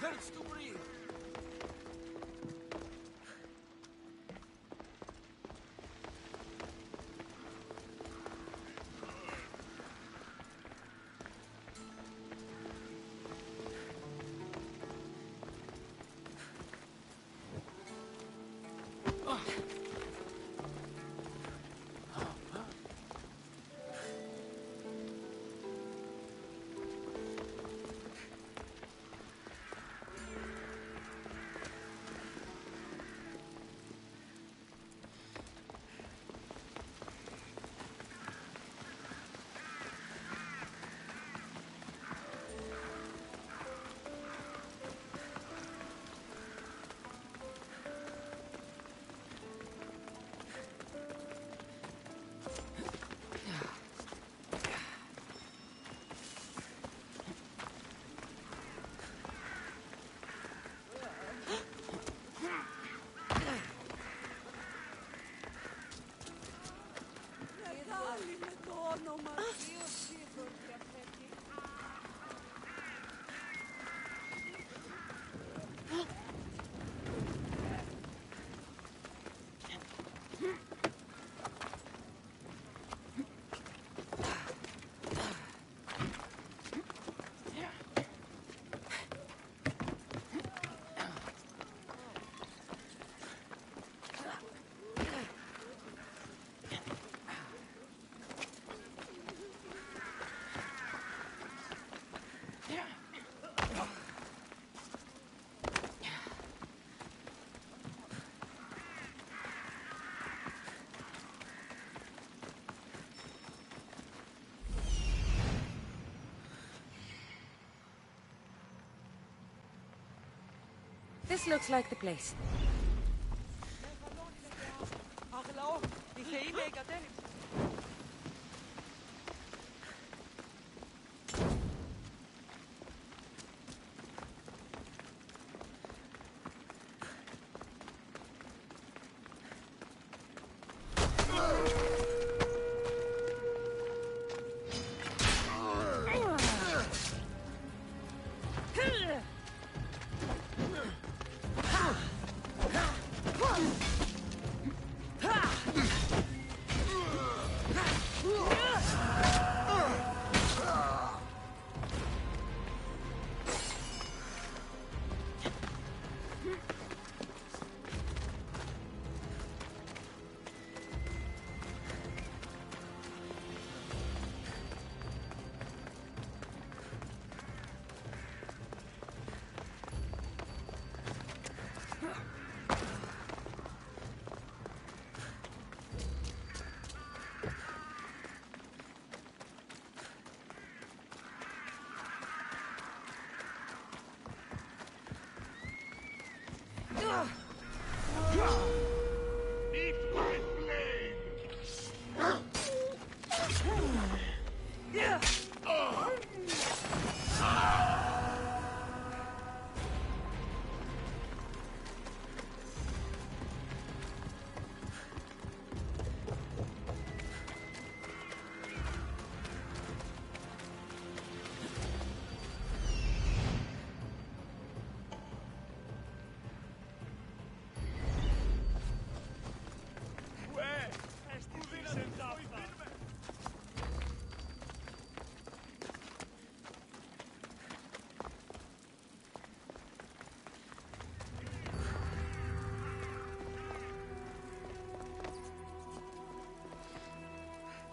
hurts to breathe. This looks like the place.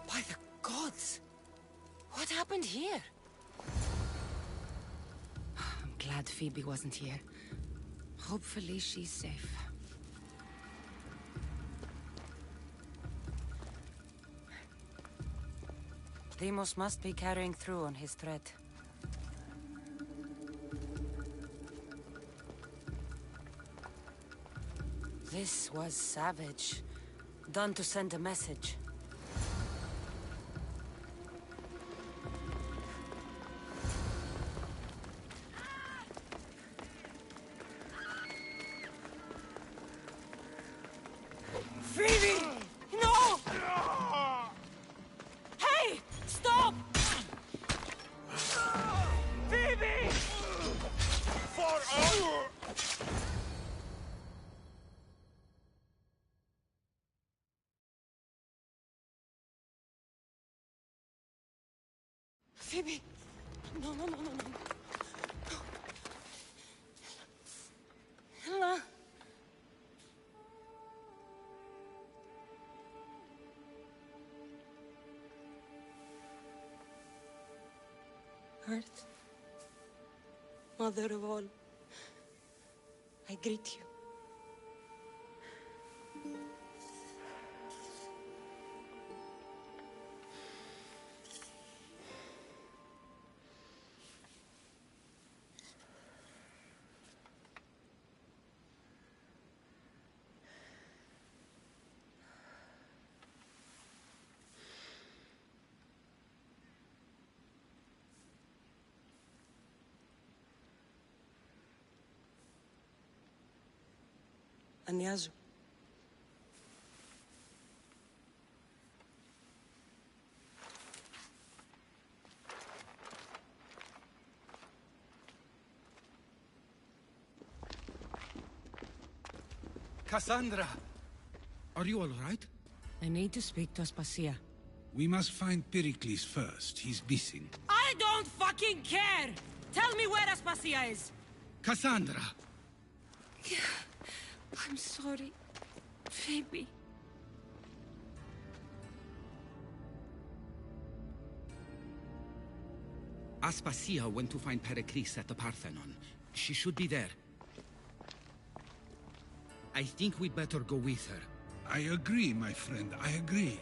By the gods! What happened here? I'm glad Phoebe wasn't here. Hopefully she's safe. Deimos must be carrying through on his threat. This was savage. Done to send a message. Phoebe! No! Hey! Stop! Phoebe! For all Phoebe! No, no, no, no, no. Ella. Earth, Mother of all, I greet you. Aniazu. Cassandra! Are you all right? I need to speak to Aspasia. We must find Pericles first. He's missing. I don't fucking care! Tell me where Aspasia is! Cassandra! I'm sorry, Phoebe. Aspasia went to find Pericles at the Parthenon. She should be there. I think we'd better go with her. I agree, my friend. I agree.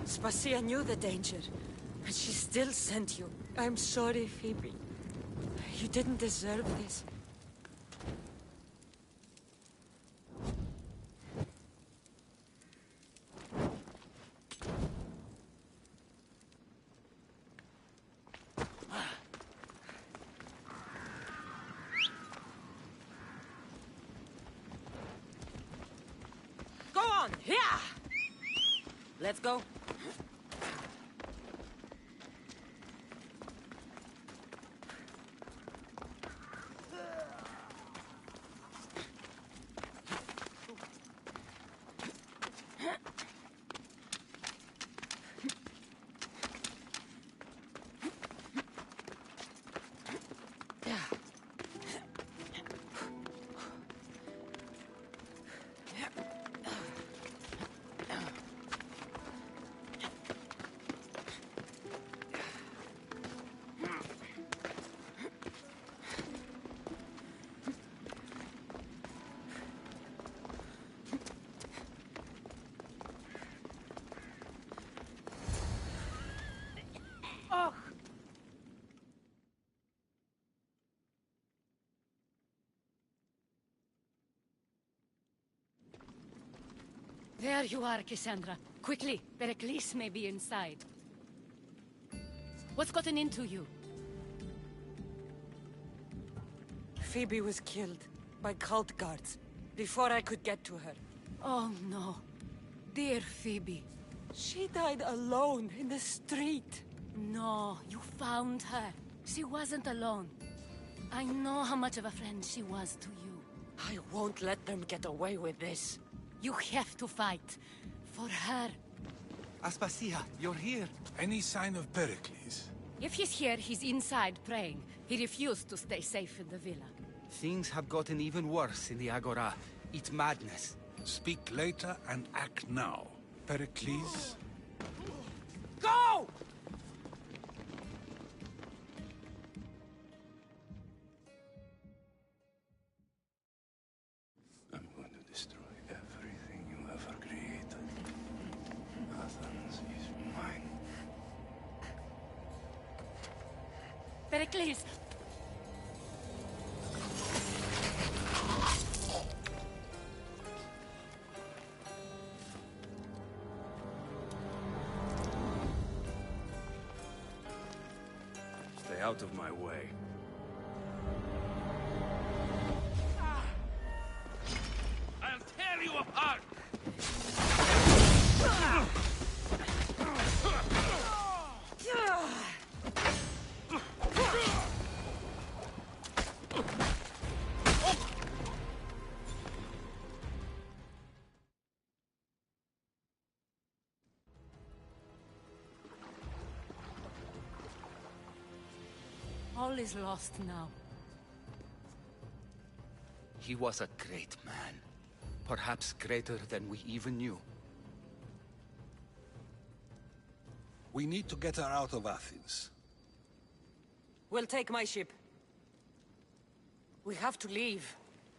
Aspasia knew the danger, and she still sent you. I'm sorry, Phoebe. You didn't deserve this. Go on, here! Let's go. There you are, Cassandra. Quickly, Pericles may be inside. What's gotten into you? Phoebe was killed by cult guards before I could get to her. Oh no. Dear Phoebe. She died alone in the street. No, you found her. She wasn't alone. I know how much of a friend she was to you. I won't let them get away with this. You have to fight. For her. Aspasia, you're here. Any sign of Pericles? If he's here, he's inside praying. He refused to stay safe in the villa. Things have gotten even worse in the Agora. It's madness. Speak later and act now. Pericles? Go! I'm going to destroy everything you ever created. Athens is mine. Pericles! out of my way. I'll tear you apart! All is lost now. He was a great man. Perhaps greater than we even knew. We need to get her out of Athens. We'll take my ship. We have to leave.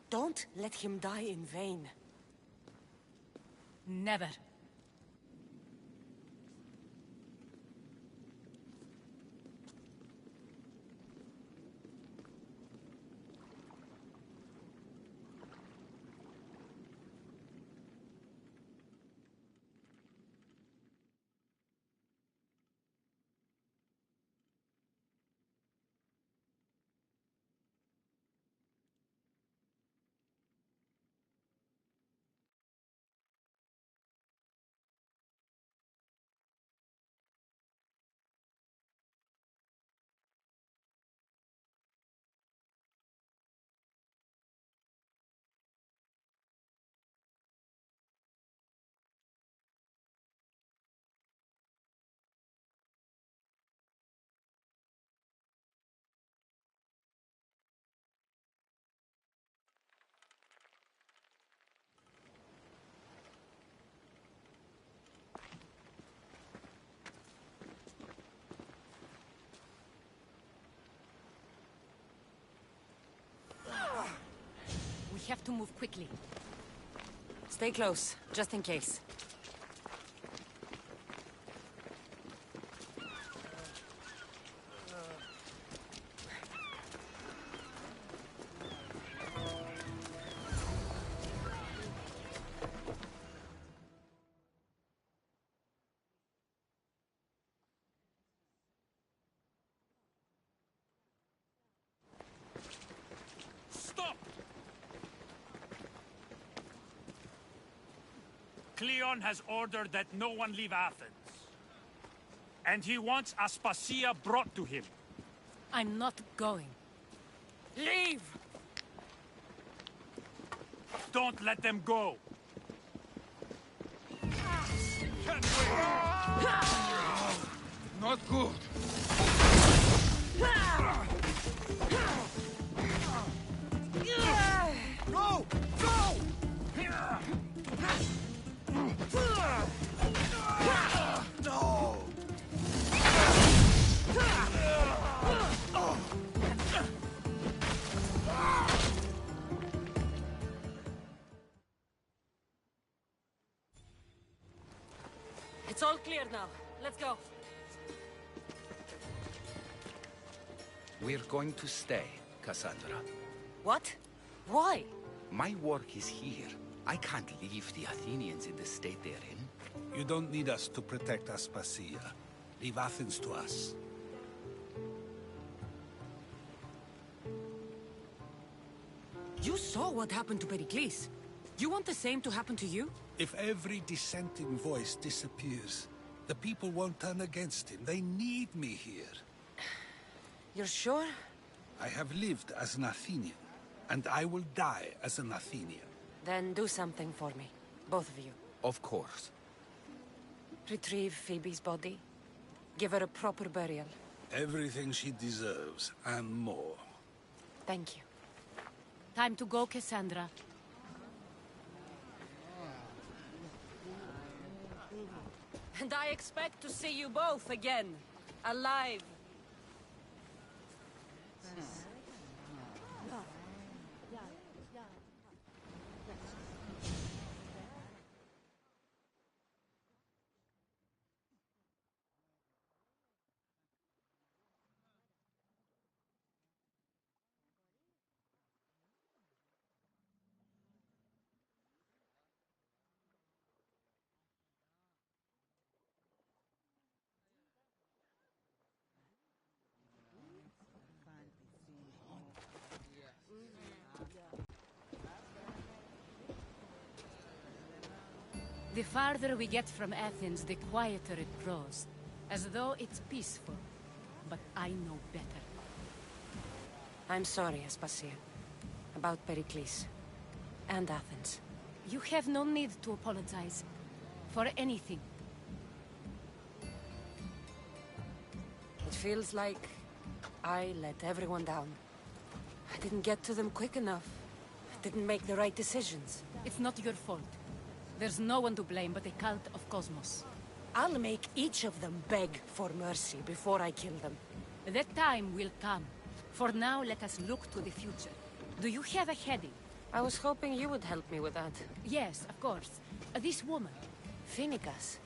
Don't let him die in vain. Never. We have to move quickly. Stay close, just in case. Stop! Cleon has ordered that no one leave Athens. And he wants Aspasia brought to him. I'm not going. Leave! Don't let them go. Not good! Go! Go! No! It's all clear now. Let's go. We're going to stay, Cassandra. What? Why? My work is here. I can't leave the Athenians in the state they're in. You don't need us to protect Aspasia. Leave Athens to us. You saw what happened to Pericles. You want the same to happen to you? If every dissenting voice disappears, the people won't turn against him. They need me here. You're sure? I have lived as an Athenian, and I will die as an Athenian. Then do something for me. Both of you. Of course. Retrieve Phoebe's body. Give her a proper burial. Everything she deserves, and more. Thank you. Time to go, Cassandra. And I expect to see you both again. Alive. The farther we get from Athens, the quieter it grows. As though it's peaceful. But I know better. I'm sorry, Aspasia. About Pericles. And Athens. You have no need to apologize. For anything. It feels like I let everyone down. I didn't get to them quick enough. I didn't make the right decisions. It's not your fault. There's no one to blame but the cult of Cosmos. I'll make each of them beg for mercy before I kill them. That time will come. For now, let us look to the future. Do you have a heading? I was hoping you would help me with that. Yes, of course. This woman. Phoenicas.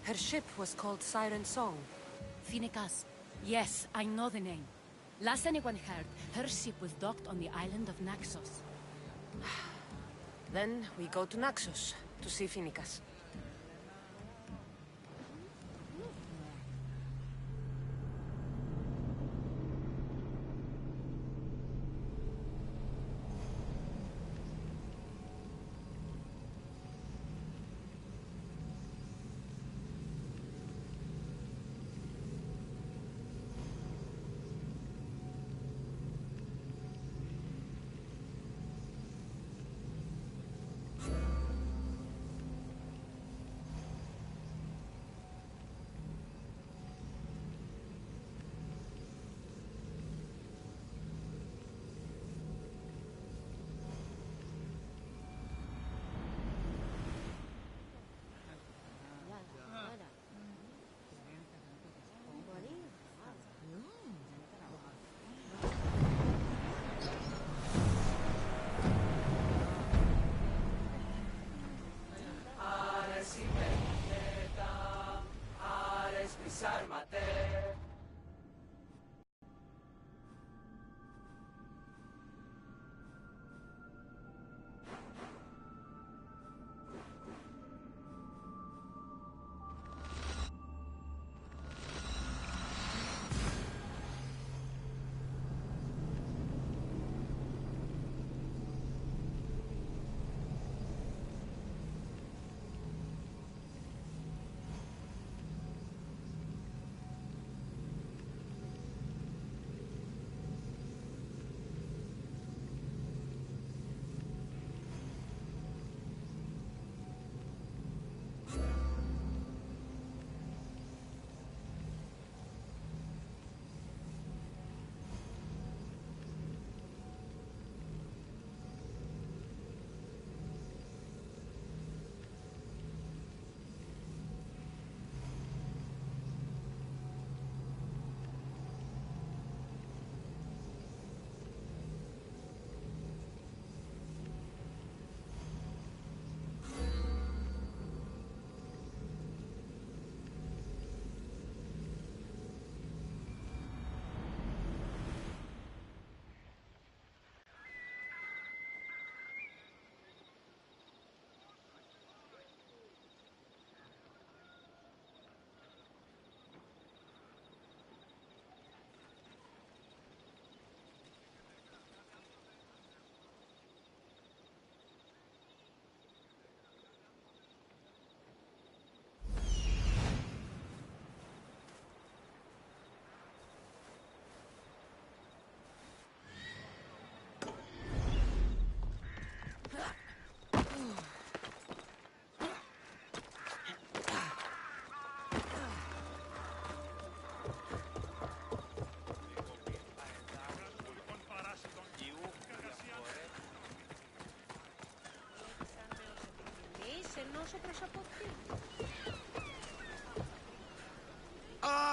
Her ship was called Siren Song. Phoenicas. Yes, I know the name. Last anyone heard, her ship was docked on the island of Naxos. Then we go to Naxos to see Phoenicas.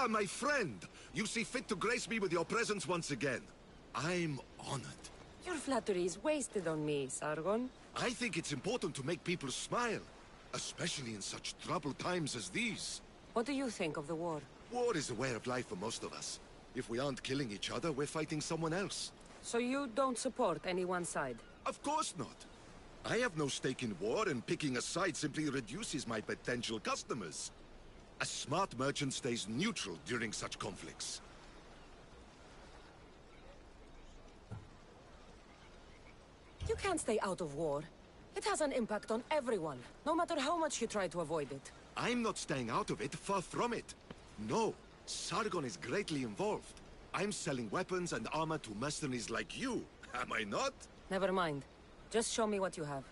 Ah, my friend! You see fit to grace me with your presence once again. I'm honored. Your flattery is wasted on me, Sargon. I think it's important to make people smile, especially in such troubled times as these. What do you think of the war? War is a way of life for most of us. If we aren't killing each other, we're fighting someone else. So you don't support any one side? Of course not. I have no stake in war, and picking a side simply reduces my potential customers. A smart merchant stays neutral during such conflicts. You can't stay out of war. It It has an impact on everyone, no matter how much you try to avoid it. I'm not staying out of it, far from it. No, Sargon is greatly involved. I'm selling weapons and armor to mercenaries like you, am I not? Never mind. Just show me what you have.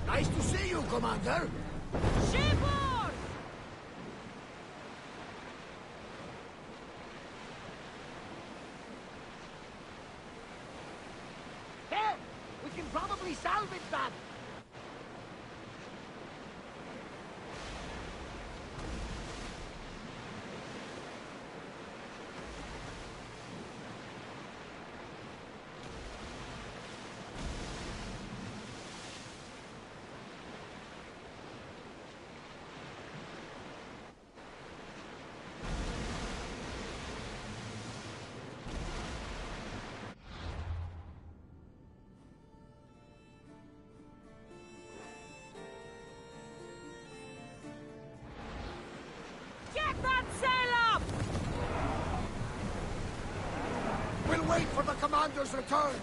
Nice to see you, Commander! Shipboard! There! We can probably salvage that! Get that sail up! We'll wait for the Commander's return!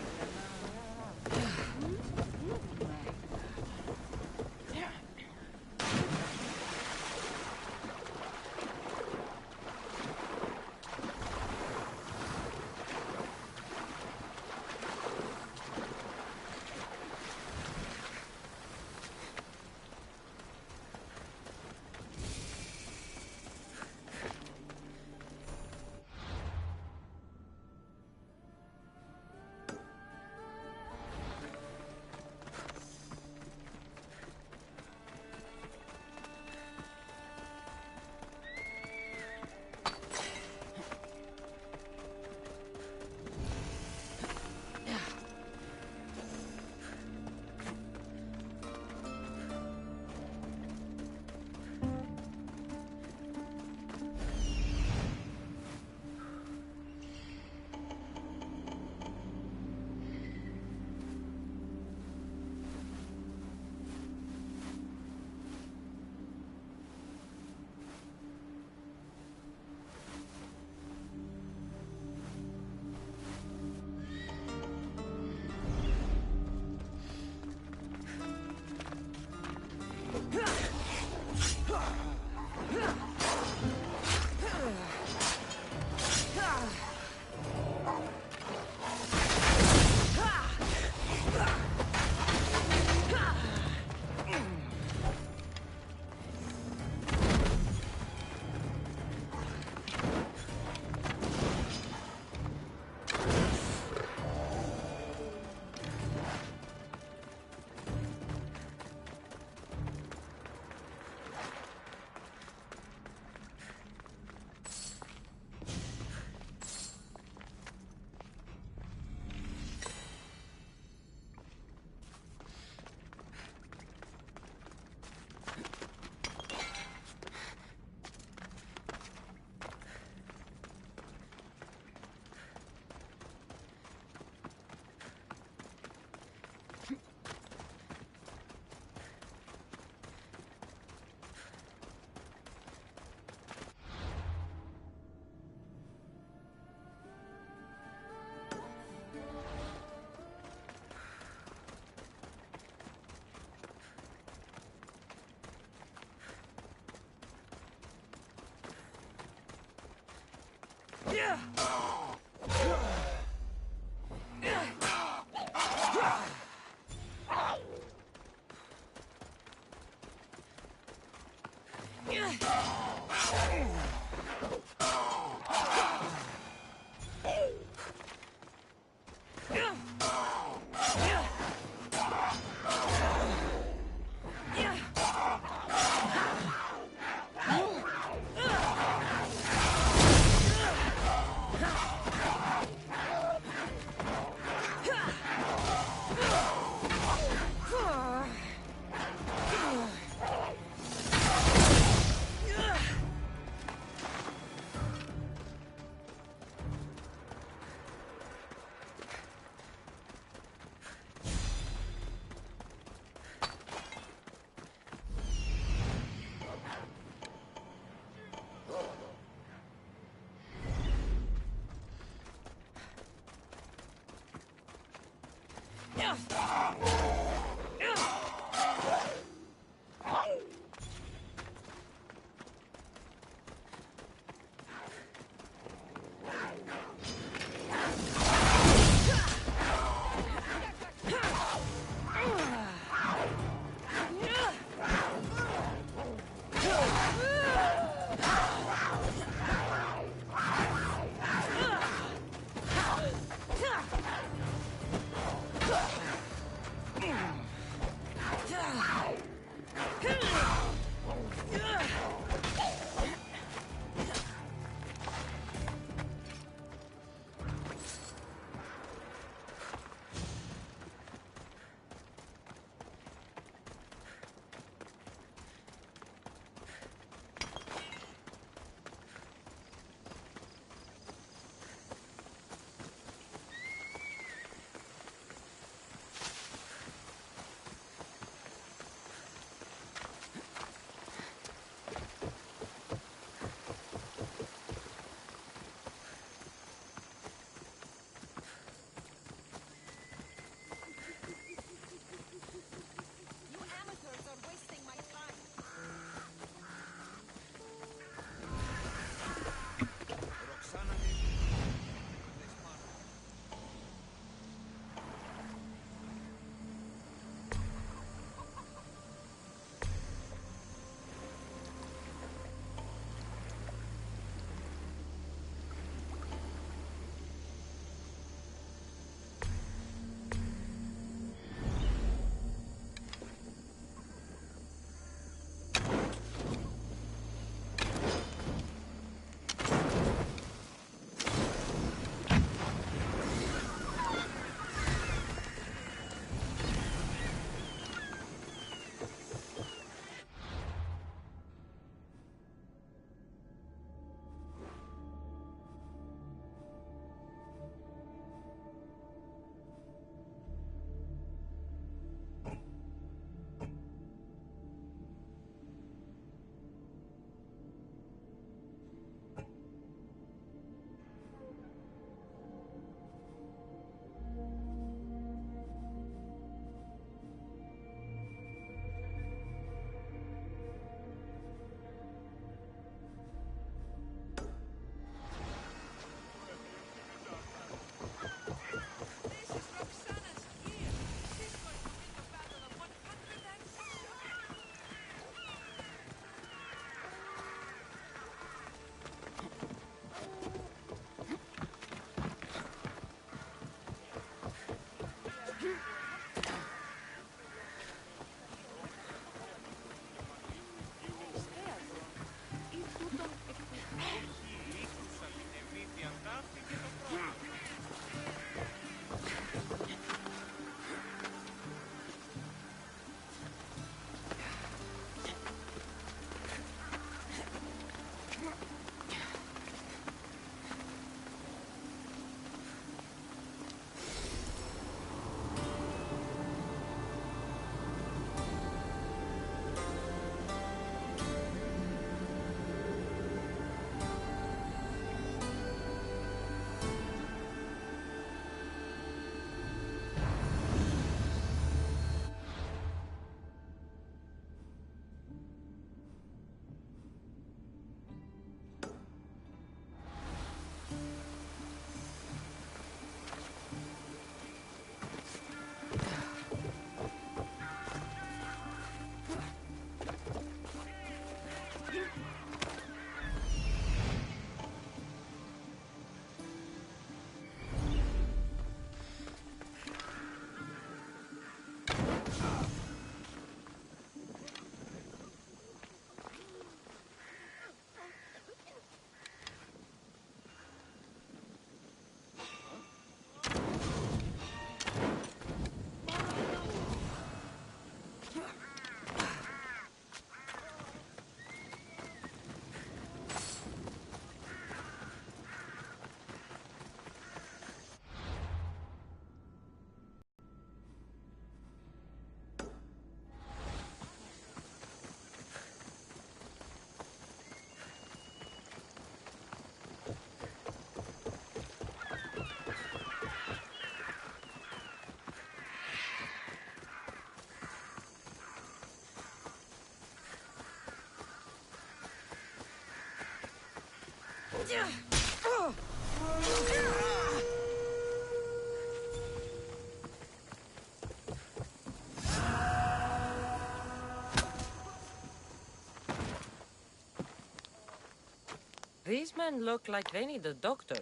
These men look like they need a doctor.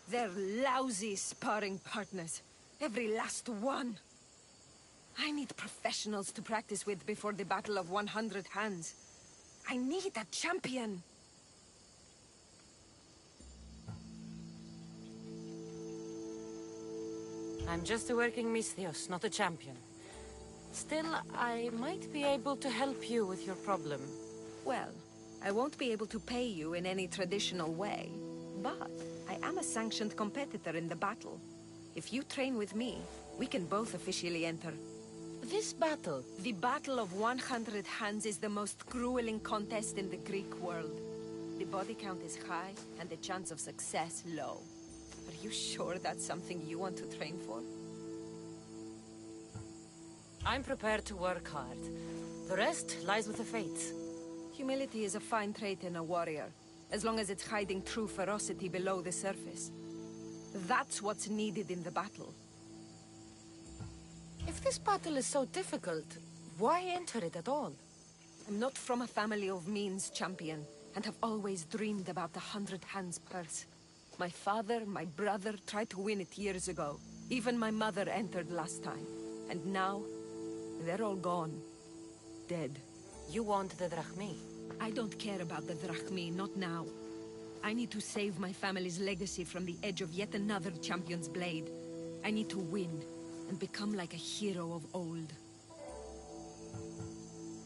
They're lousy sparring partners. Every last one. I need professionals to practice with before the Battle of 100 Hands. I need a champion. I'm just a working Misthios, not a champion. Still, I might be able to help you with your problem. Well, I won't be able to pay you in any traditional way, but I am a sanctioned competitor in the battle. If you train with me, we can both officially enter. This battle? The Battle of 100 Hands is the most grueling contest in the Greek world. The body count is high, and the chance of success low. Are you sure that's something you want to train for? I'm prepared to work hard. The rest lies with the fates. Humility is a fine trait in a warrior, as long as it's hiding true ferocity below the surface. That's what's needed in the battle. If this battle is so difficult, why enter it at all? I'm not from a family of means, champion, and have always dreamed about the 100 Hands purse. My father, my brother tried to win it years ago. Even my mother entered last time. And now, they're all gone. Dead. You want the drachmi? I don't care about the drachmi, not now. I need to save my family's legacy from the edge of yet another champion's blade. I need to win, and become like a hero of old.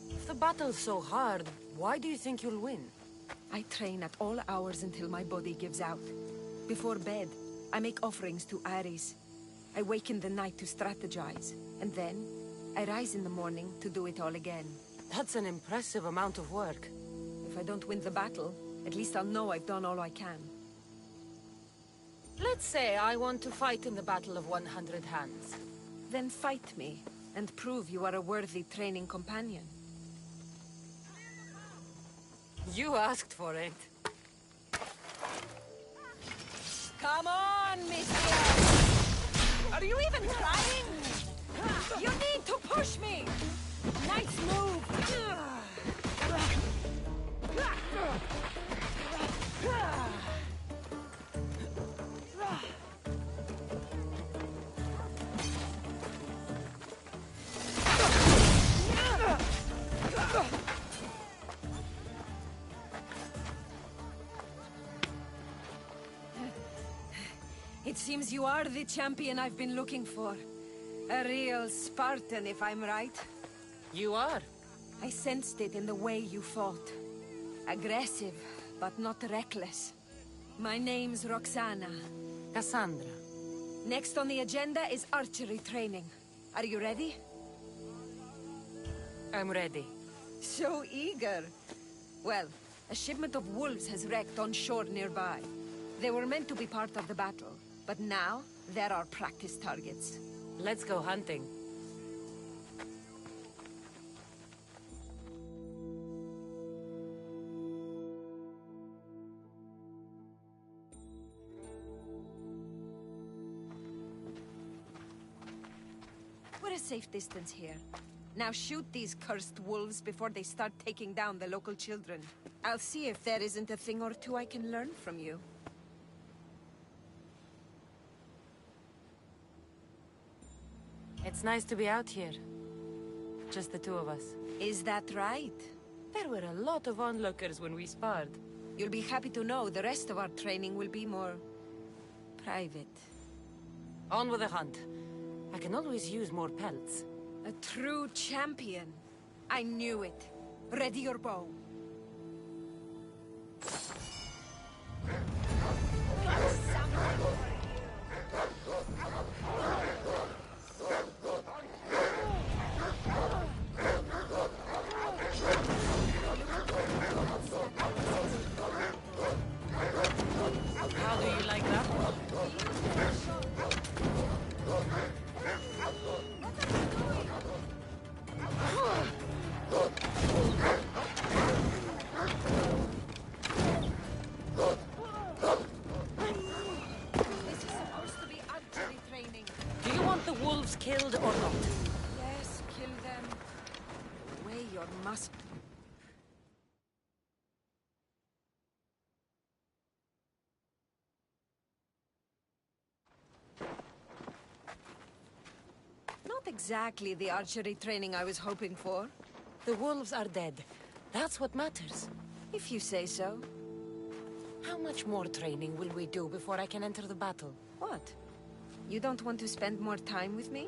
If the battle's so hard, why do you think you'll win? I train at all hours until my body gives out. Before bed, I make offerings to Ares. I wake in the night to strategize, and then I rise in the morning to do it all again. That's an impressive amount of work. If I don't win the battle, at least I'll know I've done all I can. Let's say I want to fight in the Battle of 100 Hands. Then fight me, and prove you are a worthy training companion. You asked for it. Come on, Misthios! Are you even trying? You need to push me! Nice move! It seems you are the champion I've been looking for. A real Spartan, if I'm right. You are. I sensed it in the way you fought. Aggressive, but not reckless. My name's Roxana. Cassandra. Next on the agenda is archery training. Are you ready? I'm ready. So eager. Well, a shipment of wolves has wrecked on shore nearby. They were meant to be part of the battle, but now they're our practice targets. Let's go hunting. We're a safe distance here. Now shoot these cursed wolves before they start taking down the local children. I'll see if there isn't a thing or two I can learn from you. It's nice to be out here. Just the two of us. Is that right? There were a lot of onlookers when we sparred. You'll be happy to know the rest of our training will be more... private. On with the hunt. I can always use more pelts. A true champion. I knew it. Ready your bow. How do you like that? killed or not? Yes, kill them. Weigh your muscle. Not exactly the archery training I was hoping for. The wolves are dead. That's what matters. If you say so. How much more training will we do before I can enter the battle? What? You don't want to spend more time with me?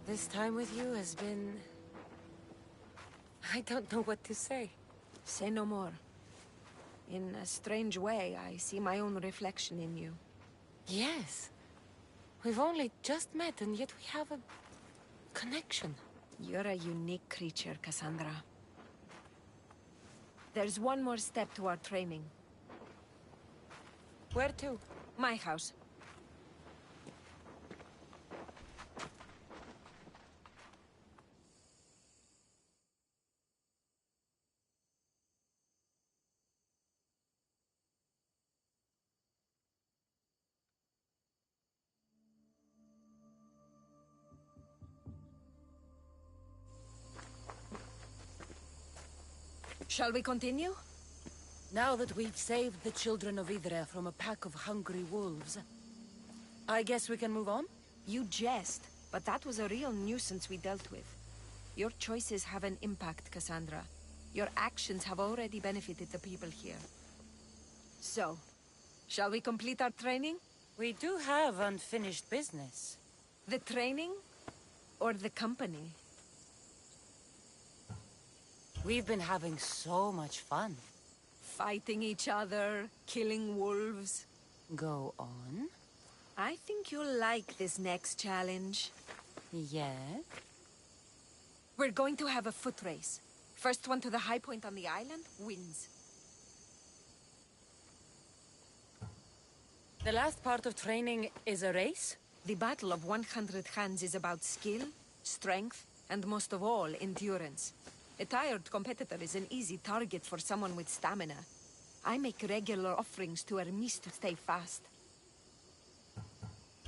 This time with you has been... I don't know what to say. Say no more. In a strange way, I see my own reflection in you. Yes. We've only just met, and yet we have a... connection. You're a unique creature, Cassandra. There's one more step to our training. Where to? My house. Shall we continue? Now that we've saved the children of Idre from a pack of hungry wolves, I guess we can move on? You jest, but that was a real nuisance we dealt with. Your choices have an impact, Cassandra. Your actions have already benefited the people here. So, shall we complete our training? We do have unfinished business. The training? Or the company? We've been having so much fun. Fighting each other, killing wolves. Go on. I think you'll like this next challenge. Yeah? We're going to have a foot race. First one to the high point on the island wins. The last part of training is a race? The Battle of 100 Hands is about skill, strength, and most of all, endurance. A tired competitor is an easy target for someone with stamina. I make regular offerings to Hermes to stay fast.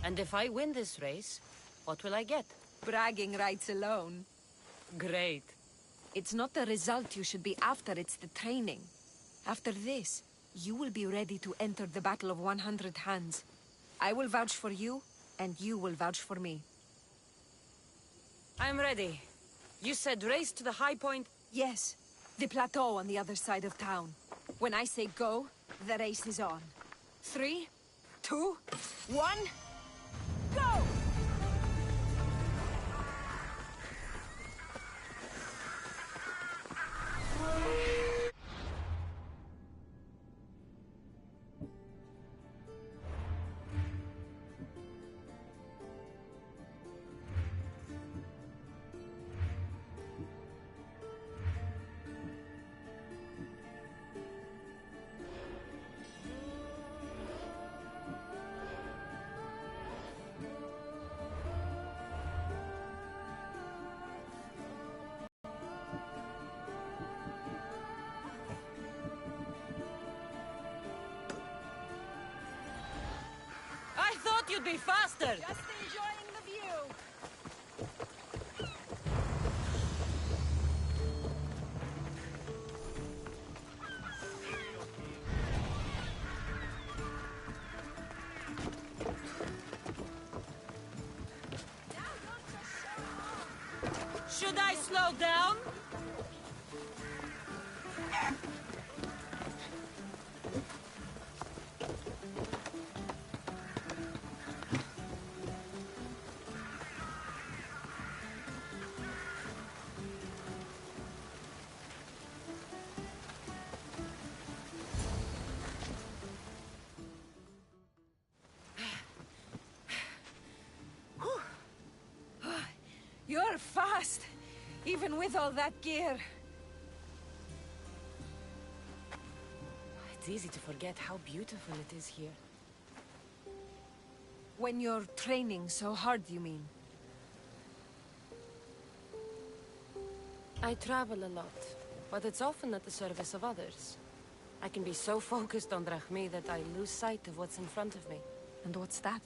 And if I win this race, what will I get? Bragging rights alone. Great. It's not the result you should be after, it's the training. After this, you will be ready to enter the Battle of 100 Hands. I will vouch for you, and you will vouch for me. I'm ready. You said race to the high point? Yes, the plateau on the other side of town. When I say go, the race is on. 3, 2, 1, go! I thought you'd be faster! Just enjoying the view. Should I slow down? You're fast, even with all that gear. It's easy to forget how beautiful it is here. When you're training so hard, you mean? I travel a lot, but it's often at the service of others. I can be so focused on Drachmi that I lose sight of what's in front of me. And what's that?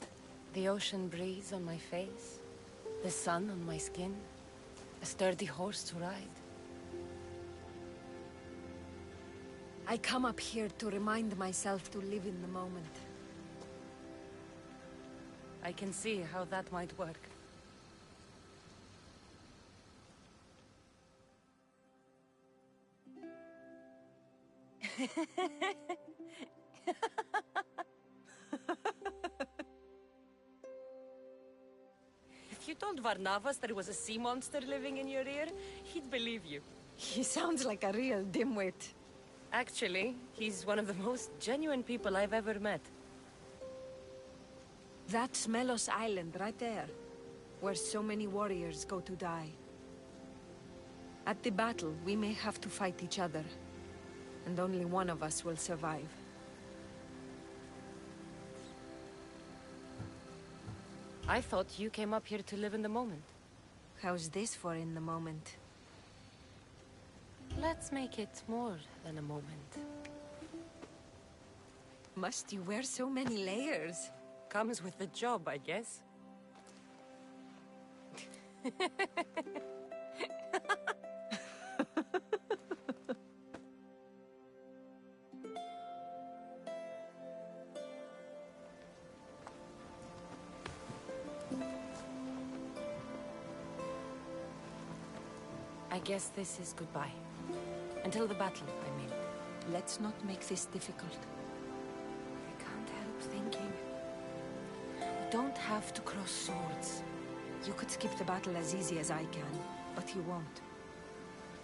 The ocean breeze on my face, the sun on my skin, a sturdy horse to ride. I come up here to remind myself to live in the moment. I can see how that might work. If you told Varnavas there was a sea monster living in your ear, he'd believe you. He sounds like a real dimwit. Actually, he's one of the most genuine people I've ever met. That's Melos Island right there, where so many warriors go to die. At the battle, we may have to fight each other, and only one of us will survive. I thought you came up here to live in the moment. How's this for in the moment? Let's make it more than a moment. Must you wear so many layers? Comes with the job, I guess. I guess this is goodbye. Until the battle, I mean. Let's not make this difficult. I can't help thinking. We don't have to cross swords. You could skip the battle as easy as I can, but you won't.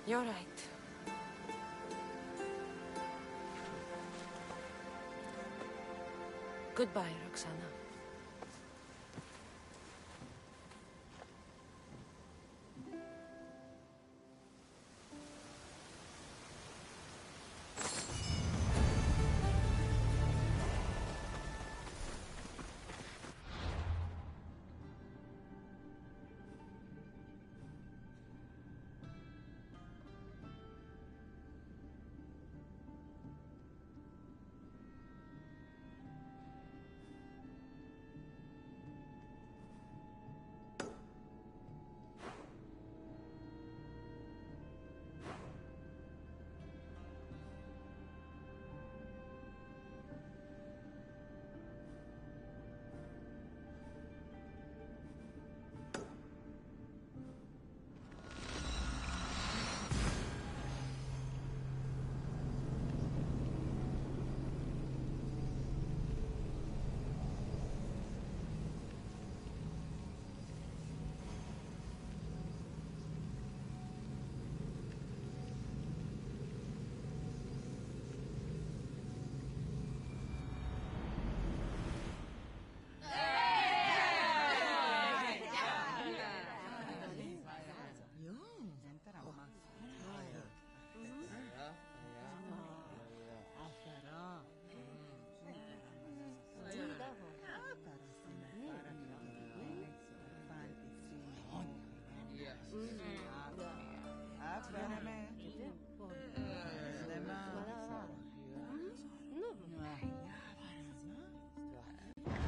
You're right. Goodbye, Roxana.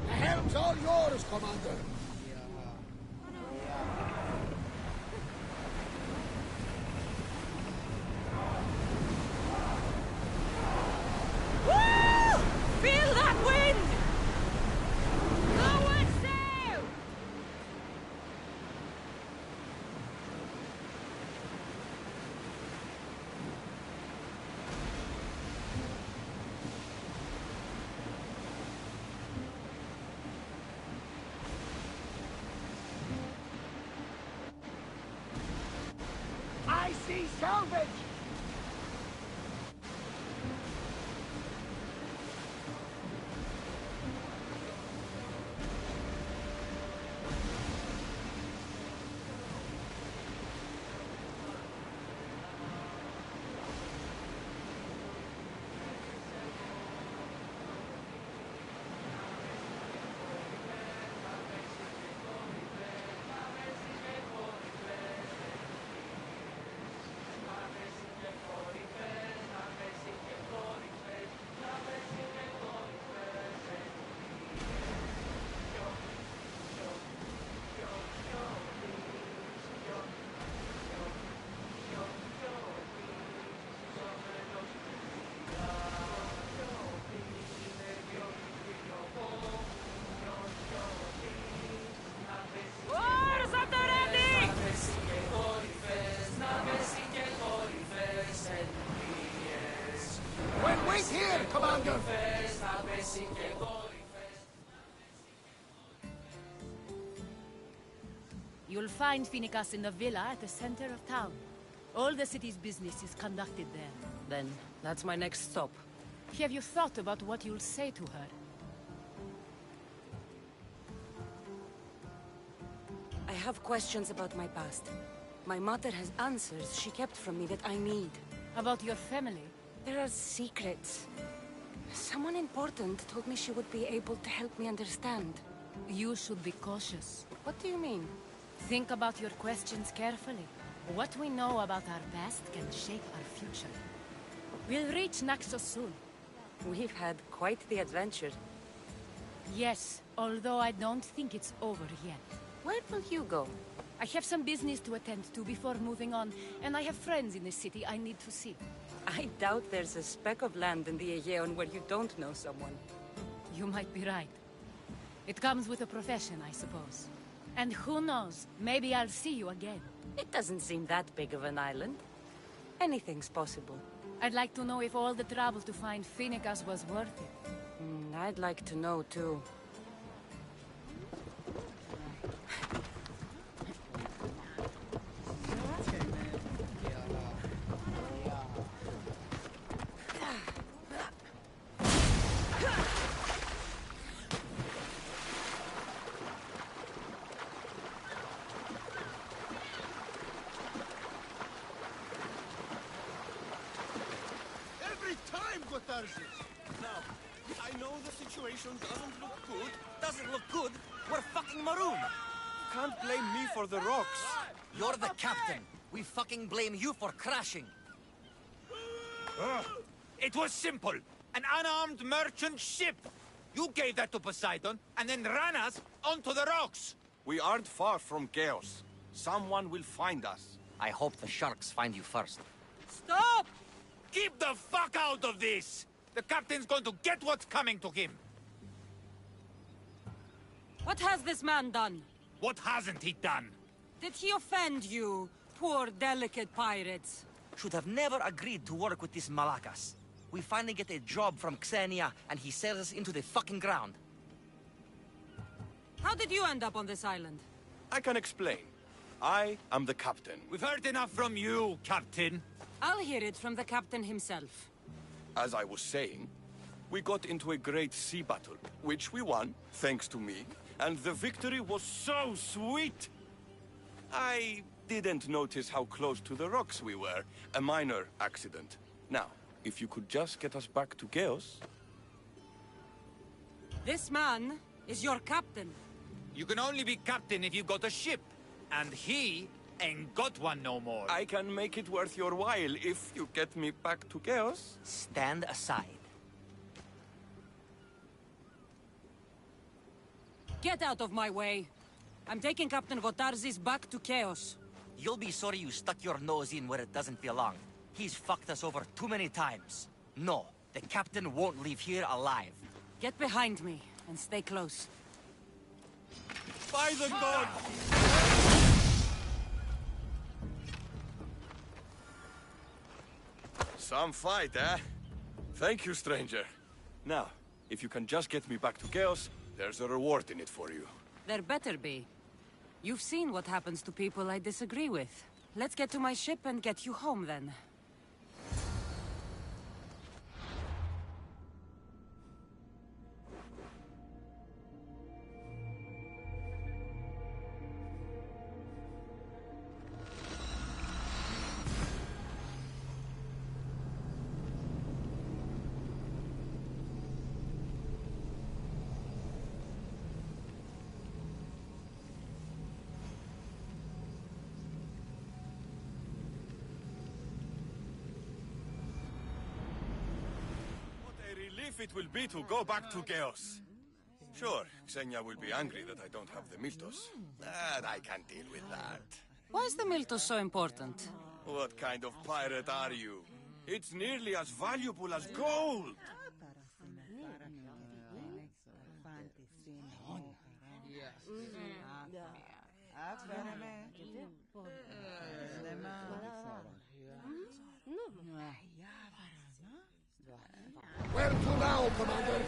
The helm's all yours, Commander. Woo! Feel that wind! Lower sail! I see salvage! You'll find Finicas in the villa at the center of town. All the city's business is conducted there. Then, that's my next stop. Have you thought about what you'll say to her? I have questions about my past. My mother has answers she kept from me that I need. About your family? There are secrets. Someone important told me she would be able to help me understand. You should be cautious. What do you mean? Think about your questions carefully. What we know about our past can shape our future. We'll reach Naxos soon. We've had quite the adventure. Yes, although I don't think it's over yet. Where will you go? I have some business to attend to before moving on, and I have friends in the city I need to see. I doubt there's a speck of land in the Aegean where you don't know someone. You might be right. It comes with a profession, I suppose. And who knows, maybe I'll see you again. It doesn't seem that big of an island. Anything's possible. I'd like to know if all the trouble to find Finicas was worth it. I'd like to know, too. Now, I know the situation doesn't look good. Doesn't look good? We're fucking marooned. You can't blame me for the rocks. You're the captain. We fucking blame you for crashing. It was simple. An unarmed merchant ship. You gave that to Poseidon, and then ran us onto the rocks. We aren't far from chaos. Someone will find us. I hope the sharks find you first. Stop! Keep the fuck out of this! The captain's going to get what's coming to him. What has this man done? What hasn't he done? Did he offend you, poor delicate pirates? Should have never agreed to work with this Malakas. We finally get a job from Xenia, and he sells us into the fucking ground. How did you end up on this island? I can explain. I am the captain. We've heard enough from you, Captain. I'll hear it from the captain himself. As I was saying, we got into a great sea battle, which we won, thanks to me, and the victory was so sweet! I didn't notice how close to the rocks we were. A minor accident. Now, if you could just get us back to Chaos... This man is your captain. You can only be captain if you've got a ship. And he ain't got one no more. I can make it worth your while if you get me back to Chaos. Stand aside. Get out of my way. I'm taking Captain Votarzis back to Chaos. You'll be sorry you stuck your nose in where it doesn't belong. He's fucked us over too many times. No, the captain won't leave here alive. Get behind me and stay close. By the god! Some fight, eh? Thank you, stranger. Now, if you can just get me back to Chaos, there's a reward in it for you. There better be. You've seen what happens to people I disagree with. Let's get to my ship and get you home, then. It will be to go back to Chaos. Sure, Xenia will be angry that I don't have the Miltos. But I can deal with that. Why is the Miltos so important? What kind of pirate are you? It's nearly as valuable as gold! Where to now, Commander?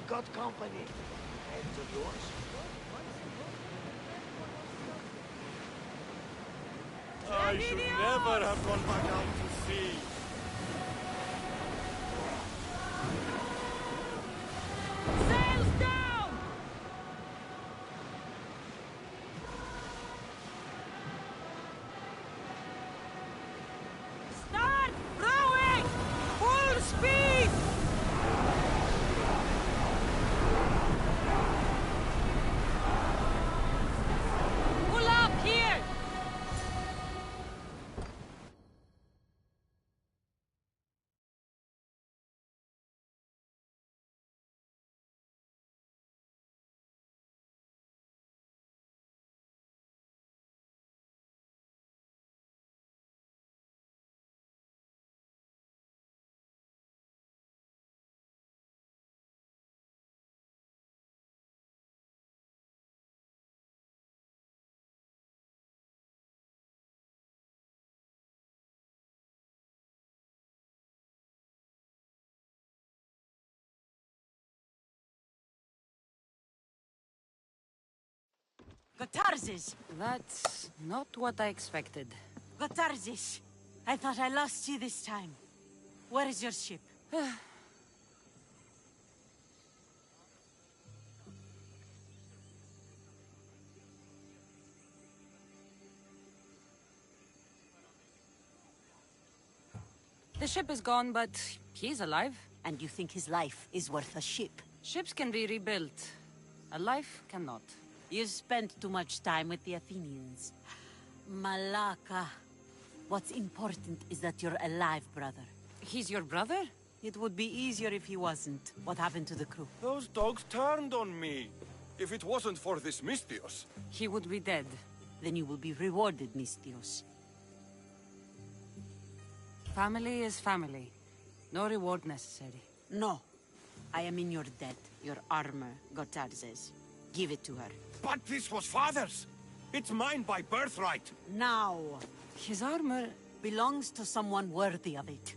we've got company. Heads of yours? I should never have gone back out to sea. Sails down! Start rowing! Full speed! Pull up here! Gotarzes! That's not what I expected. Gotarzes! I thought I lost you this time. Where is your ship? The ship is gone, but he's alive. And you think his life is worth a ship? Ships can be rebuilt. A life cannot. You spent too much time with the Athenians. Malaka. What's important is that you're alive, brother. He's your brother? It would be easier if he wasn't. What happened to the crew? Those dogs turned on me. If it wasn't for this Mystios. He would be dead. Then you will be rewarded, Mystios. Family is family. No reward necessary. No. I am in your debt. Your armor, Gotarzes. Give it to her. But this was father's. It's mine by birthright. Now. His armor belongs to someone worthy of it.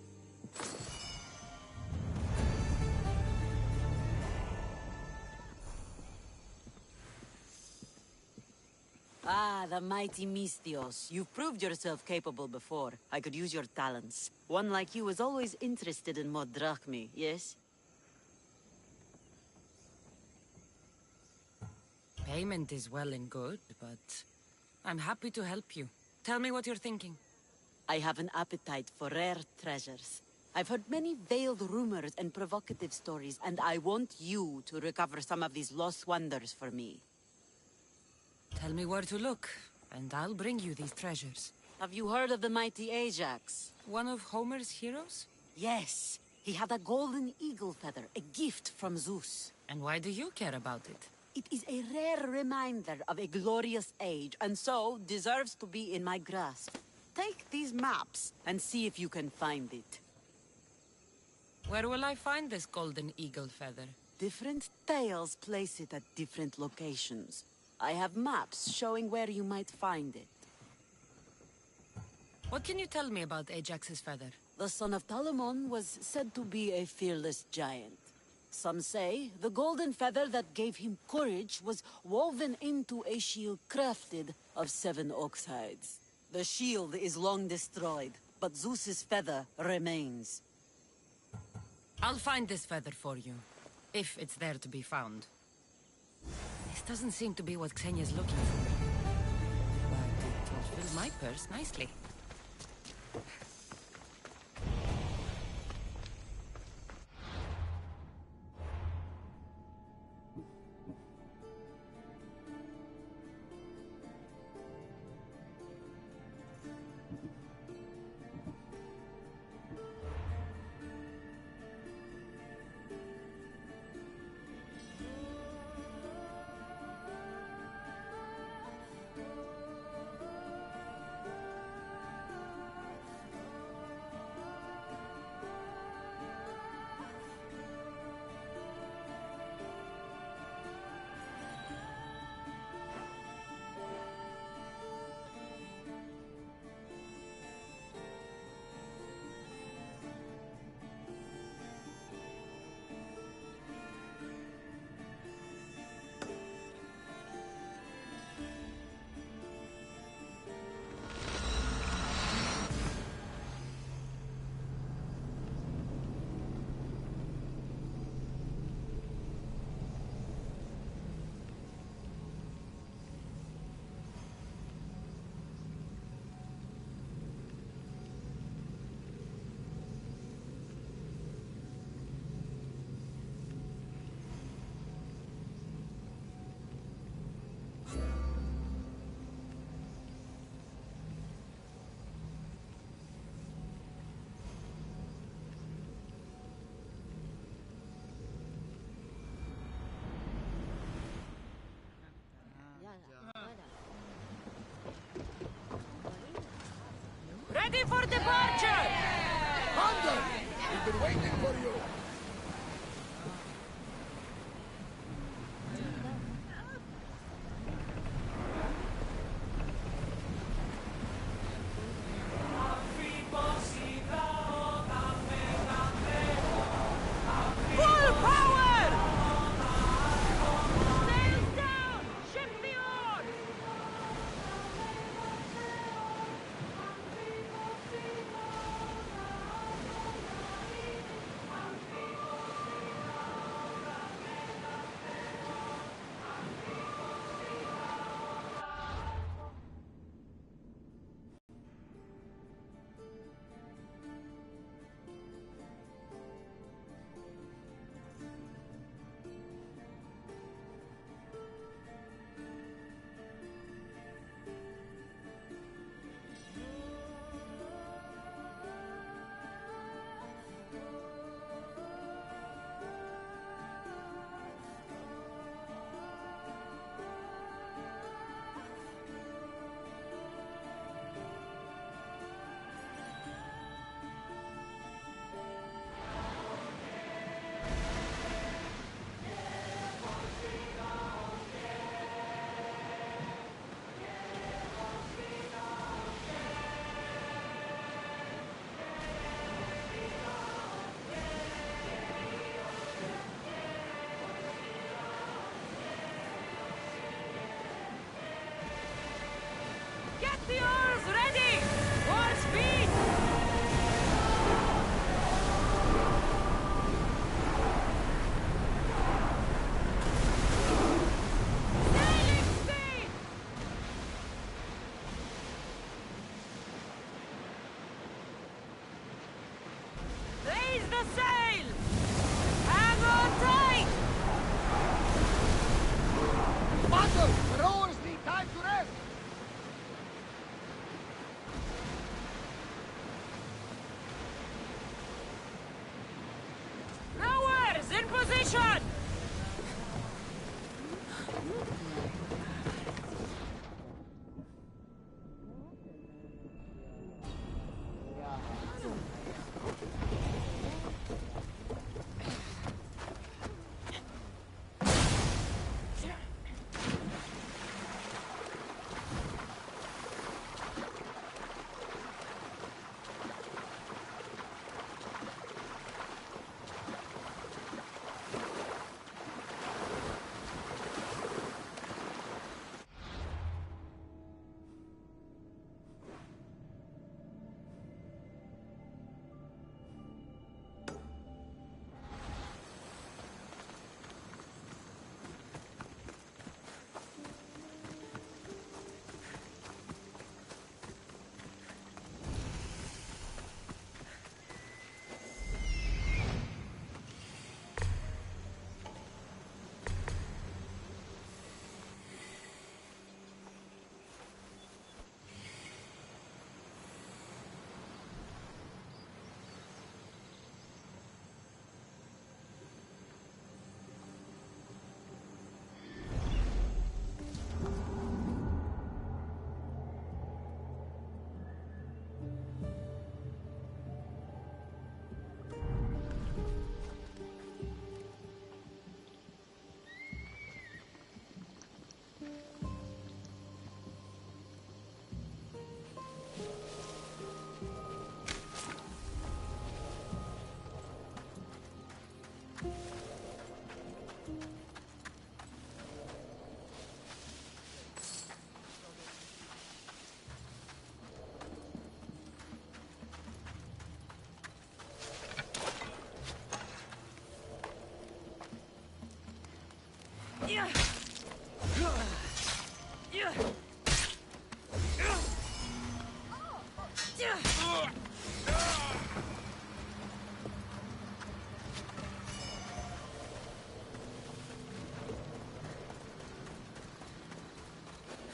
Ah, the mighty Mystios. You've proved yourself capable before. I could use your talents. One like you is always interested in more drachmae, yes? Payment is well and good, but I'm happy to help you. Tell me what you're thinking. I have an appetite for rare treasures. I've heard many veiled rumors and provocative stories, and I want you to recover some of these lost wonders for me. Tell me where to look, and I'll bring you these treasures. Have you heard of the mighty Ajax? One of Homer's heroes? Yes. He had a golden eagle feather, a gift from Zeus. And why do you care about it? It is a rare reminder of a glorious age, and so deserves to be in my grasp. Take these maps and see if you can find it. Where will I find this golden eagle feather? Different tales place it at different locations. I have maps showing where you might find it. What can you tell me about Ajax's feather? The son of Telamon was said to be a fearless giant. Some say the golden feather that gave him courage was woven into a shield crafted of 7 ox hides. The shield is long destroyed, but Zeus's feather remains. I'll find this feather for you, if it's there to be found. This doesn't seem to be what Xenia's looking for, but it will fill my purse nicely. Ready for departure! Commander! We've been waiting for you! Full power! Sails down! Ship the oars! Get the oars ready! More speed! Sailing speed! Raise the sail! Hang on tight! Commander! The rowers need time to rest! Rowers in position!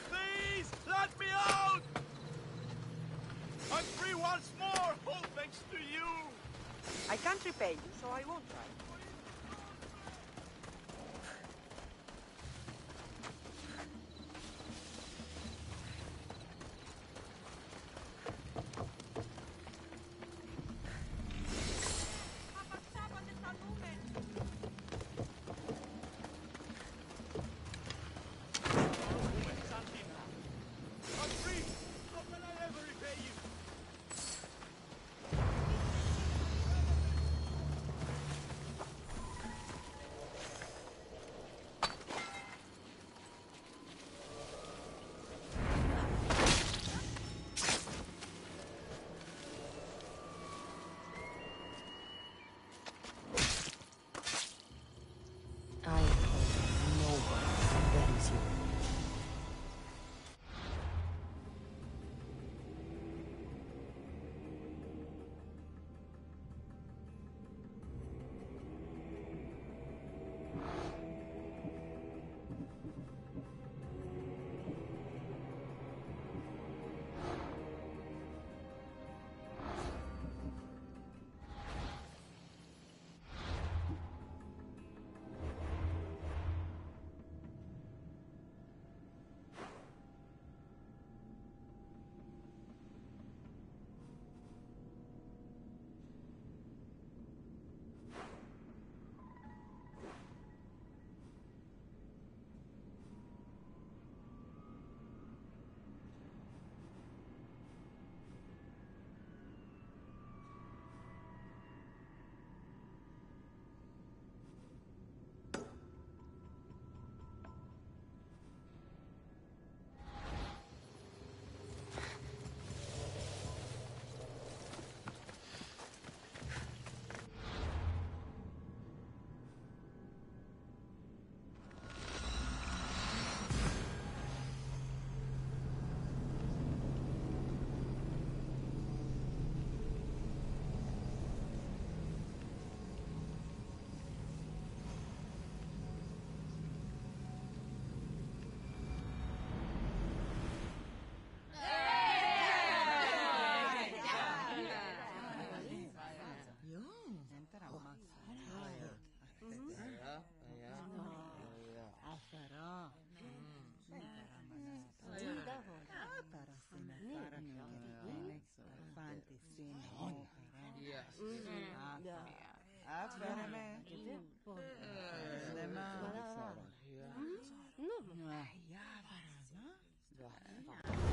Please, let me out! I'm free once more, all thanks to you! I can't repay you, so I won't try.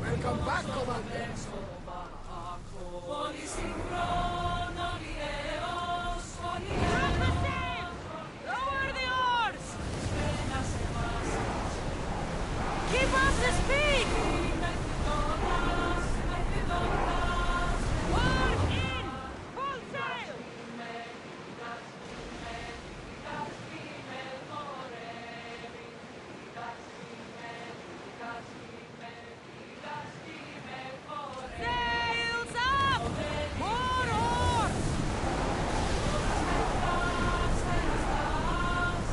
Welcome back, Commander. Odyssey, Lower the oars! Keep up the speed! Oars in! Full sail! Sails up! More oars! Sails oars!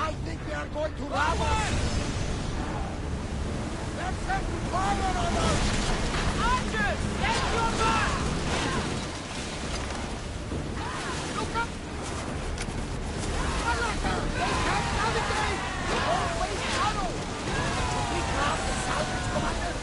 I think they are going to rob us! Let's set fire on us! Archers! Get your back! Look up! Malaka! They can't navigate! Always tunnel! We grab the salvage, Commander!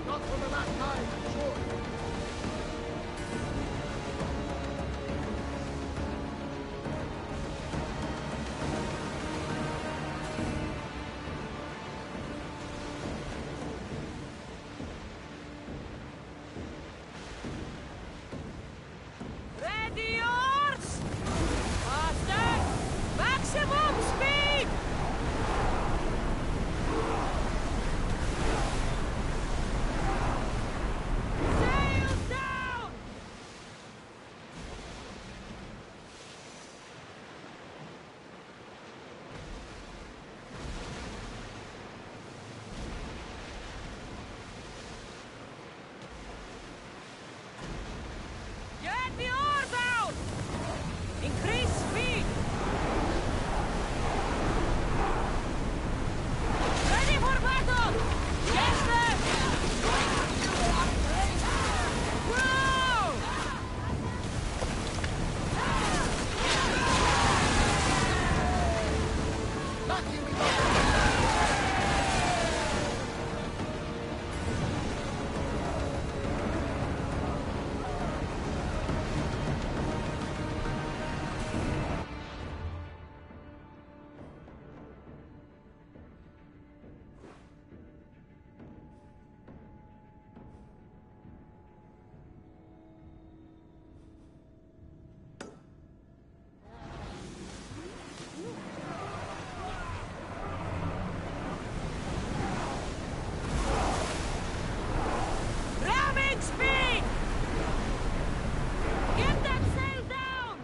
Not for the last time, I'm sure. Ready yours! Faster! Maximum speed! Sails down! Get the oars out! Increase speed! Ready for battle! Yes, sir! Whoa! Lucky we got Ramming speed! Get that sail down!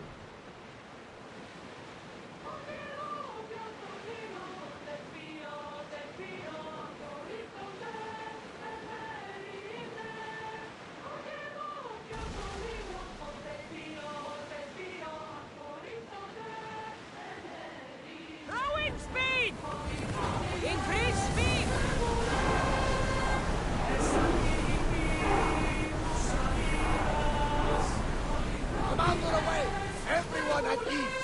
Rowing speed! Increase speed! Commander away! Everyone at ease!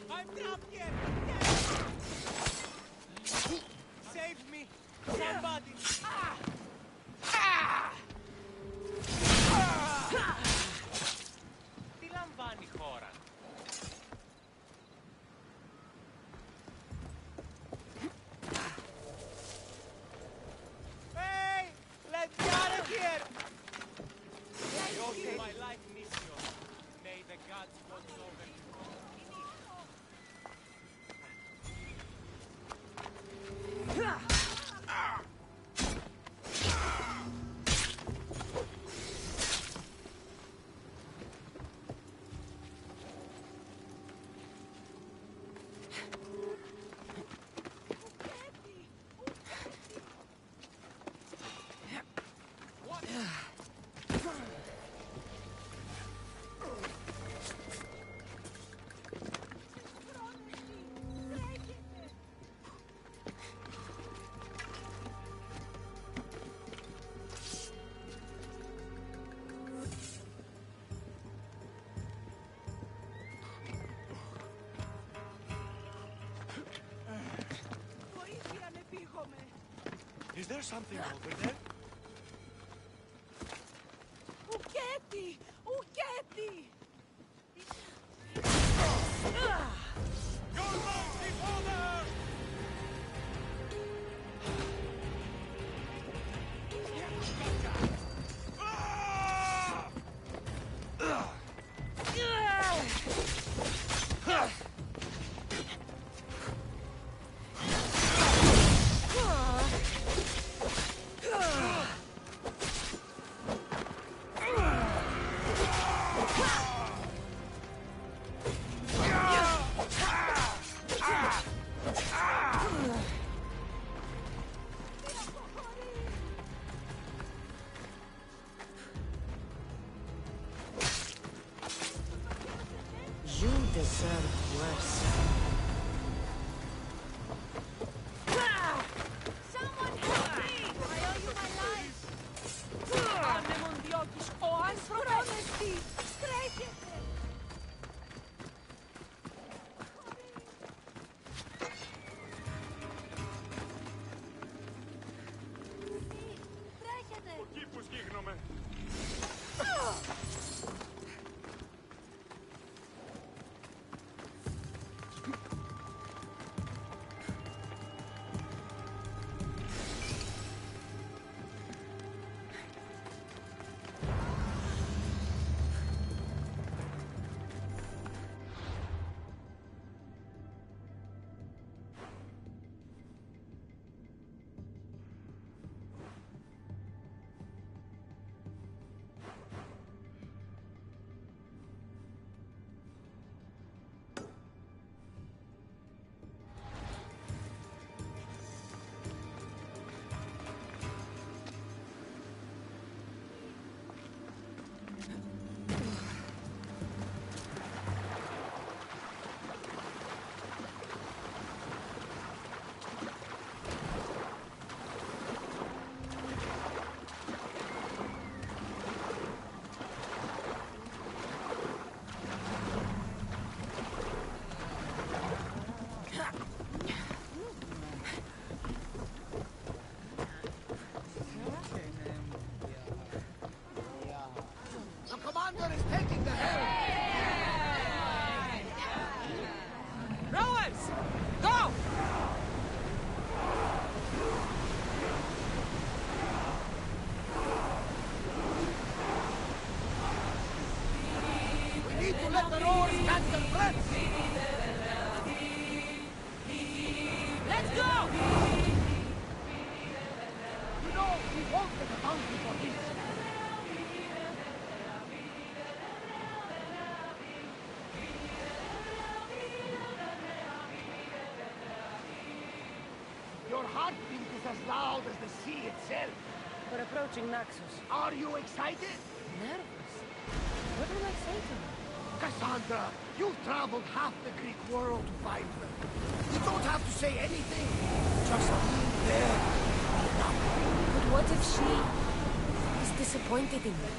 I'm trapped here! Save me! Somebody! Τι λαμβάνει η χώρα? Is there something over there? Uketi! Uketi! Your lofty father! You deserve worse. Someone help me! I owe you my life! Arnemon diokis oan honesty! Strekete! Εκεί που σγίγνομαι. The commander is taking the helm! Rowers! Go! We need to let the rowers catch their breath! Let's go! You know, we won't get a bounty for this. Your heartbeat is as loud as the sea itself. We're approaching Naxos. Are you excited? Nervous? What will I say to him? Cassandra, you've traveled half the Greek world to find them. You don't have to say anything. Just being there. But what if she is disappointed in me?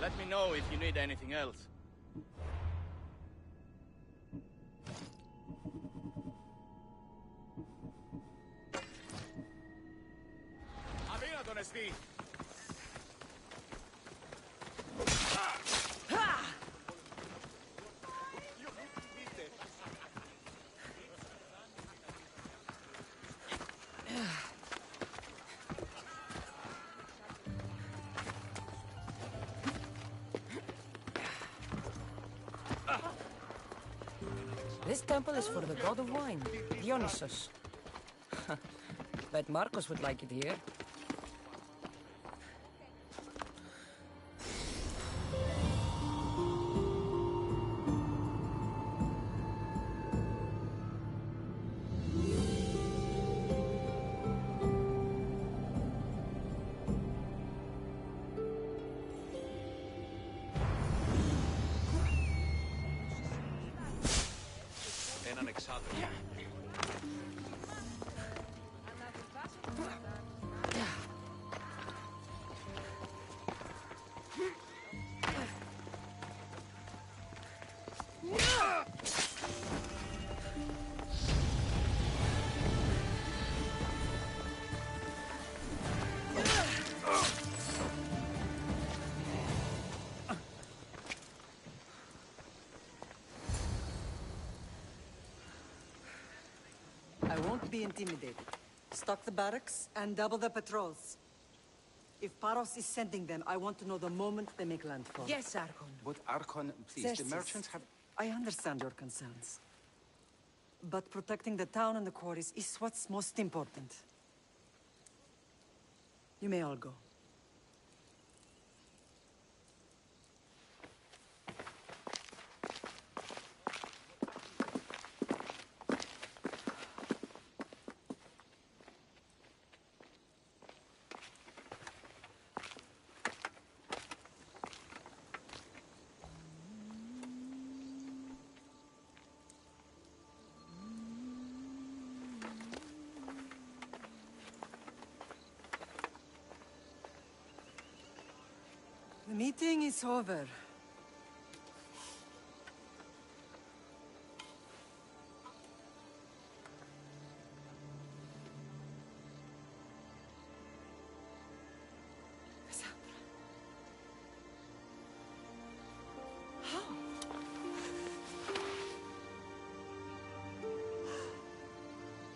Let me know if you need anything else. This temple is for the god of wine, Dionysus. Bet Marcos would like it here. I won't be intimidated. Stock the barracks and double the patrols. If Paros is sending them, I want to know the moment they make landfall. Yes, Archon. But Archon, please, the merchants have... I understand your concerns. But protecting the town and the quarries is what's most important. You may all go. The meeting is over. Cassandra. How?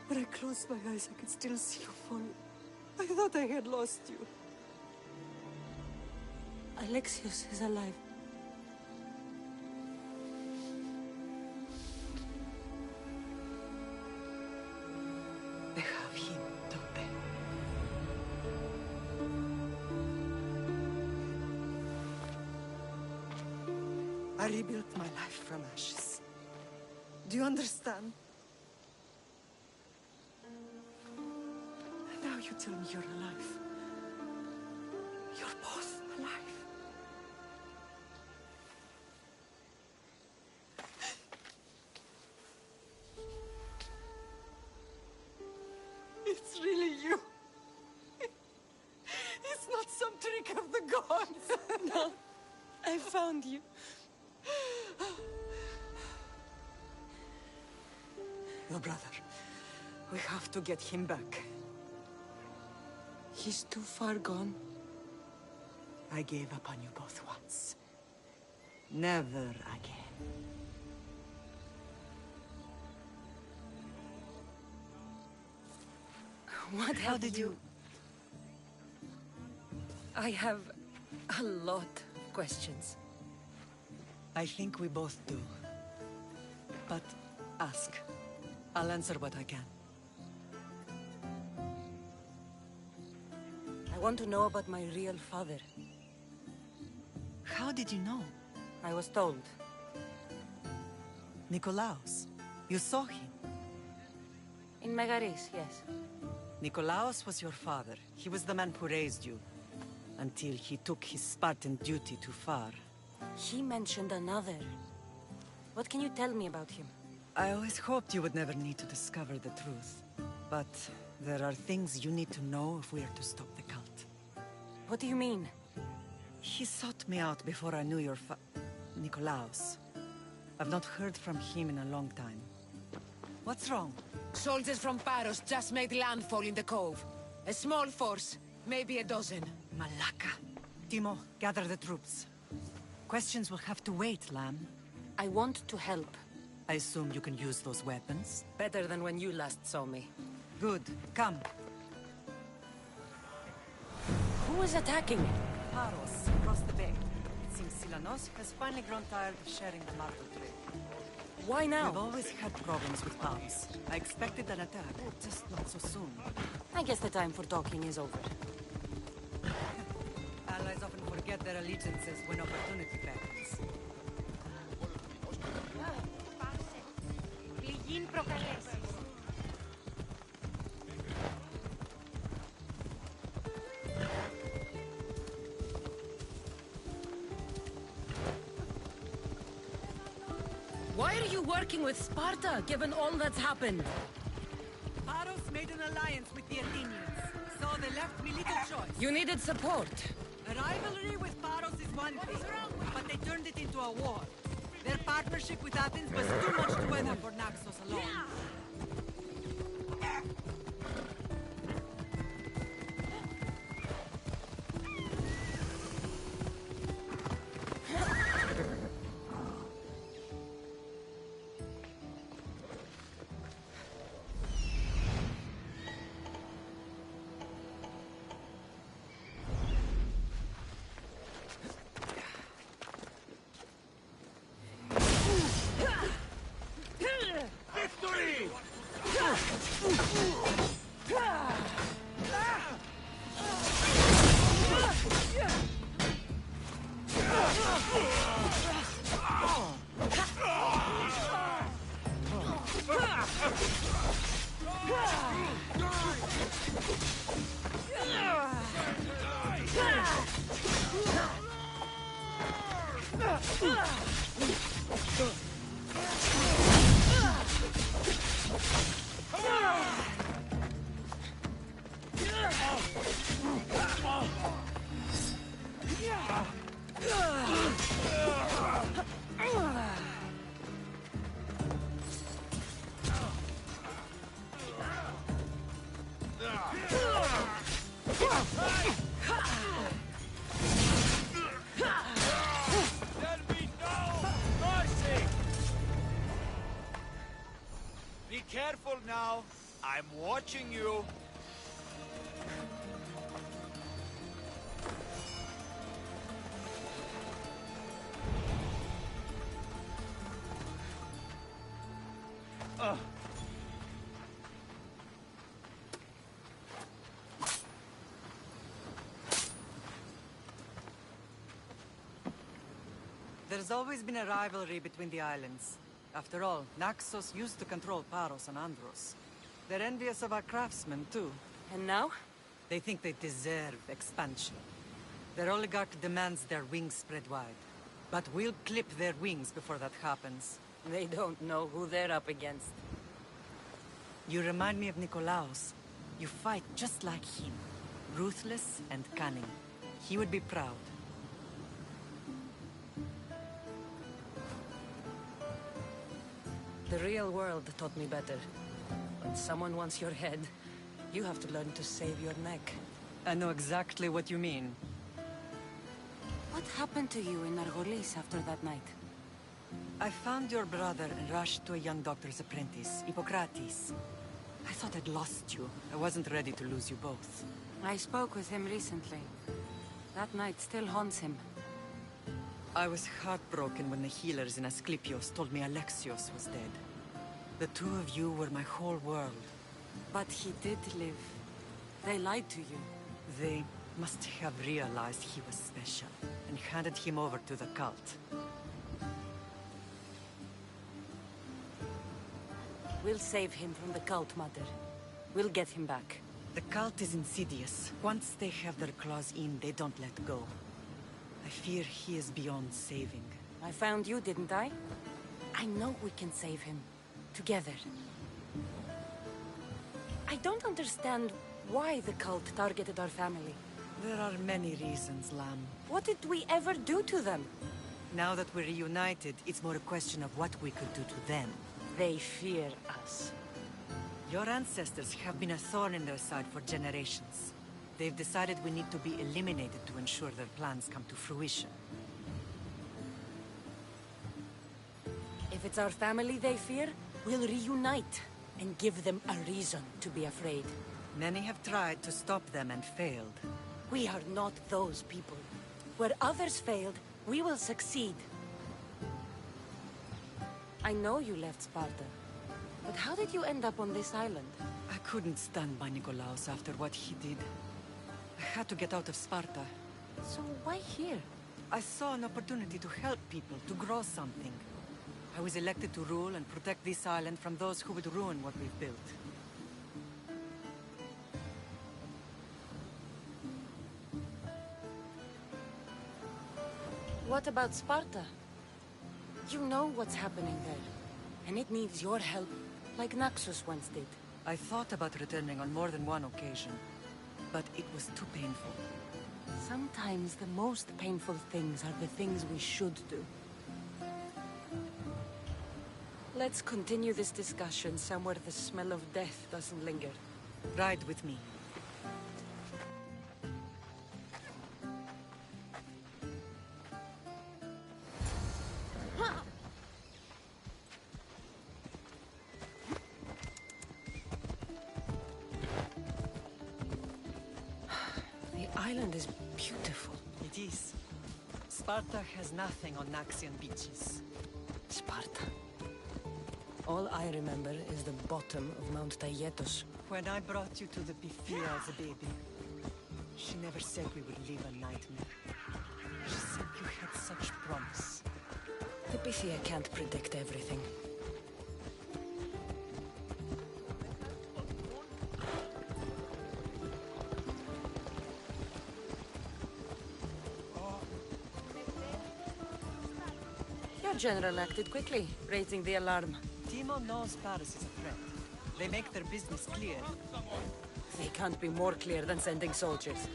When I closed my eyes, I could still see you fall. I thought I had lost you. Alexios is alive. They have him, don't they? I rebuilt my life from ashes. Do you understand? Now you tell me you're alive. You're both alive. It's really you. It's not some trick of the gods. No, I found you. Your brother. We have to get him back. He's too far gone. I gave up on you both once. Never again. What How did you... I have a lot of questions. I think we both do. But ask. I'll answer what I can. I want to know about my real father. How did you know? I was told. Nikolaos. You saw him. In Megaris, yes. Nikolaos was your father. He was the man who raised you. Until he took his Spartan duty too far. He mentioned another. What can you tell me about him? I always hoped you would never need to discover the truth. But there are things you need to know if we are to stop the cult. What do you mean? He sought me out before I knew your Nikolaos. I've not heard from him in a long time. What's wrong? Soldiers from Paros just made landfall in the cove. A small force, maybe a dozen. Malaka. Timo, gather the troops. Questions will have to wait, Lamb. I want to help. I assume you can use those weapons? Better than when you last saw me. Good. Come. Who is attacking? Paros, across the bay. It seems Silanos has finally grown tired of sharing the marble trade. Why now? We've always had problems with Paros. I expected an attack, just not so soon. I guess the time for talking is over. Allies often forget their allegiances when opportunity beckons. Why are you working with Sparta, given all that's happened? Paros made an alliance with the Athenians, so they left me little choice. You needed support. A rivalry with Paros is one thing, but they turned it into a war. Their partnership with Athens was too much to weather for Naxos alone. Be careful now. I'm watching you. There's always been a rivalry between the islands. After all, Naxos used to control Paros and Andros. They're envious of our craftsmen, too. And now? They think they deserve expansion. Their oligarch demands their wings spread wide. But we'll clip their wings before that happens. They don't know who they're up against. You remind me of Nikolaos. You fight just like him. Ruthless and cunning. He would be proud. The real world taught me better. When someone wants your head, you have to learn to save your neck. I know exactly what you mean. What happened to you in Argolis after that night? I found your brother and rushed to a young doctor's apprentice, Hippocrates. I thought I'd lost you. I wasn't ready to lose you both. I spoke with him recently. That night still haunts him. I was heartbroken when the healers in Asclepios told me Alexios was dead. The two of you were my whole world. But he did live. They lied to you. They must have realized he was special and handed him over to the cult. We'll save him from the cult, Mother. We'll get him back. The cult is insidious. Once they have their claws in, they don't let go. I fear he is beyond saving. I found you, didn't I? I know we can save him. Together. I don't understand why the cult targeted our family. There are many reasons, Lamb. What did we ever do to them? Now that we're reunited, it's more a question of what we could do to them. They fear us. Your ancestors have been a thorn in their side for generations. They've decided we need to be eliminated to ensure their plans come to fruition. If it's our family they fear, we'll reunite and give them a reason to be afraid. Many have tried to stop them and failed. We are not those people. Where others failed, we will succeed. I know you left Sparta, but how did you end up on this island? I couldn't stand by Nikolaos after what he did. I had to get out of Sparta. So why here? I saw an opportunity to help people, to grow something. I was elected to rule and protect this island from those who would ruin what we've built. What about Sparta? You know what's happening there, and it needs your help, like Naxos once did. I thought about returning on more than one occasion, but it was too painful. Sometimes the most painful things are the things we should do. Let's continue this discussion somewhere the smell of death doesn't linger. Ride with me. The island is beautiful. It is. Sparta has nothing on Naxian beaches. Sparta. All I remember is the bottom of Mount Taygetos. When I brought you to the Pythia as a baby, she never said we would live a nightmare. She said you had such promise. The Pythia can't predict everything. Your general acted quickly, raising the alarm. Timo knows Paris is a threat. They make their business clear. They can't be more clear than sending soldiers.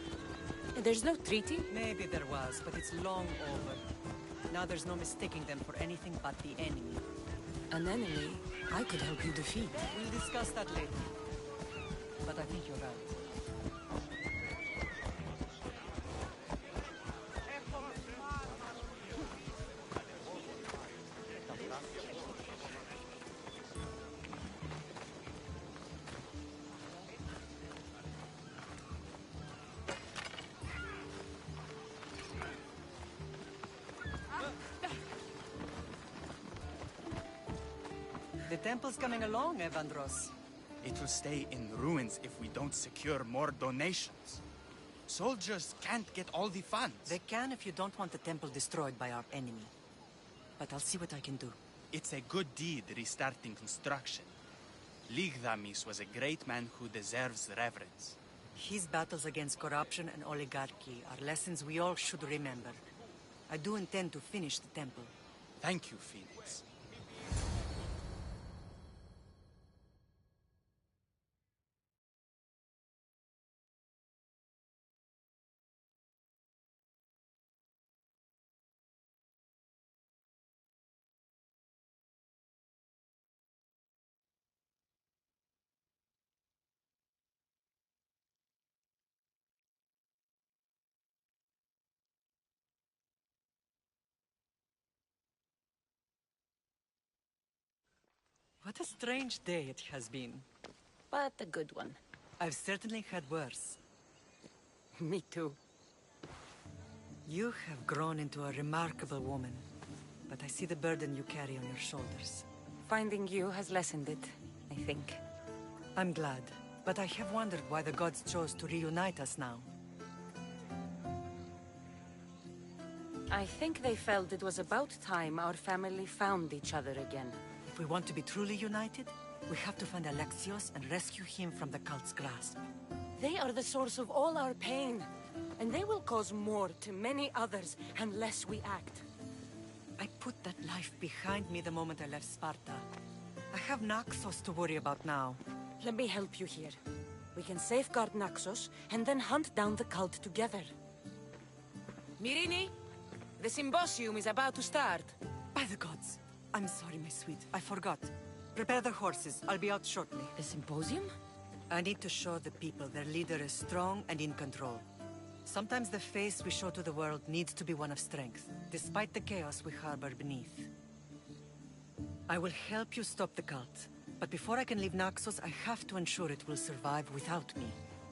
And there's no treaty? Maybe there was, but it's long over. Now there's no mistaking them for anything but the enemy. An enemy I could help you defeat. We'll discuss that later. But I think you're right. The temple's coming along, Evandros. It will stay in ruins if we don't secure more donations. Soldiers can't get all the funds. They can if you don't want the temple destroyed by our enemy. But I'll see what I can do. It's a good deed restarting construction. Ligdamis was a great man who deserves reverence. His battles against corruption and oligarchy are lessons we all should remember. I do intend to finish the temple. Thank you, Phoenix. What a strange day it has been. But a good one. I've certainly had worse. Me too. You have grown into a remarkable woman, but I see the burden you carry on your shoulders. Finding you has lessened it, I think. I'm glad, but I have wondered why the gods chose to reunite us now. I think they felt it was about time our family found each other again. If we want to be truly united, we have to find Alexios and rescue him from the cult's grasp. They are the source of all our pain, and they will cause more to many others unless we act. I put that life behind me the moment I left Sparta. I have Naxos to worry about now. Let me help you here. We can safeguard Naxos, and then hunt down the cult together. Myrrine, the symposium is about to start. By the gods. I'm sorry, my sweet. I forgot. Prepare the horses. I'll be out shortly. The symposium? I need to show the people their leader is strong and in control. Sometimes the face we show to the world needs to be one of strength, despite the chaos we harbor beneath. I will help you stop the cult. But before I can leave Naxos, I have to ensure it will survive without me.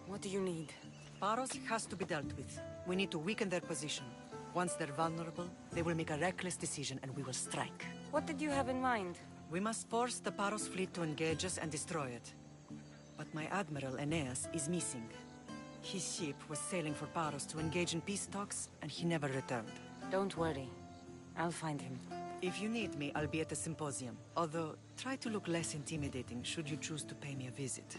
What do you need? Paros has to be dealt with. We need to weaken their position. Once they're vulnerable, they will make a reckless decision and we will strike. What did you have in mind? We must force the Paros fleet to engage us and destroy it. But my admiral, Aeneas, is missing. His ship was sailing for Paros to engage in peace talks, and he never returned. Don't worry. I'll find him. If you need me, I'll be at the symposium. Although, try to look less intimidating should you choose to pay me a visit.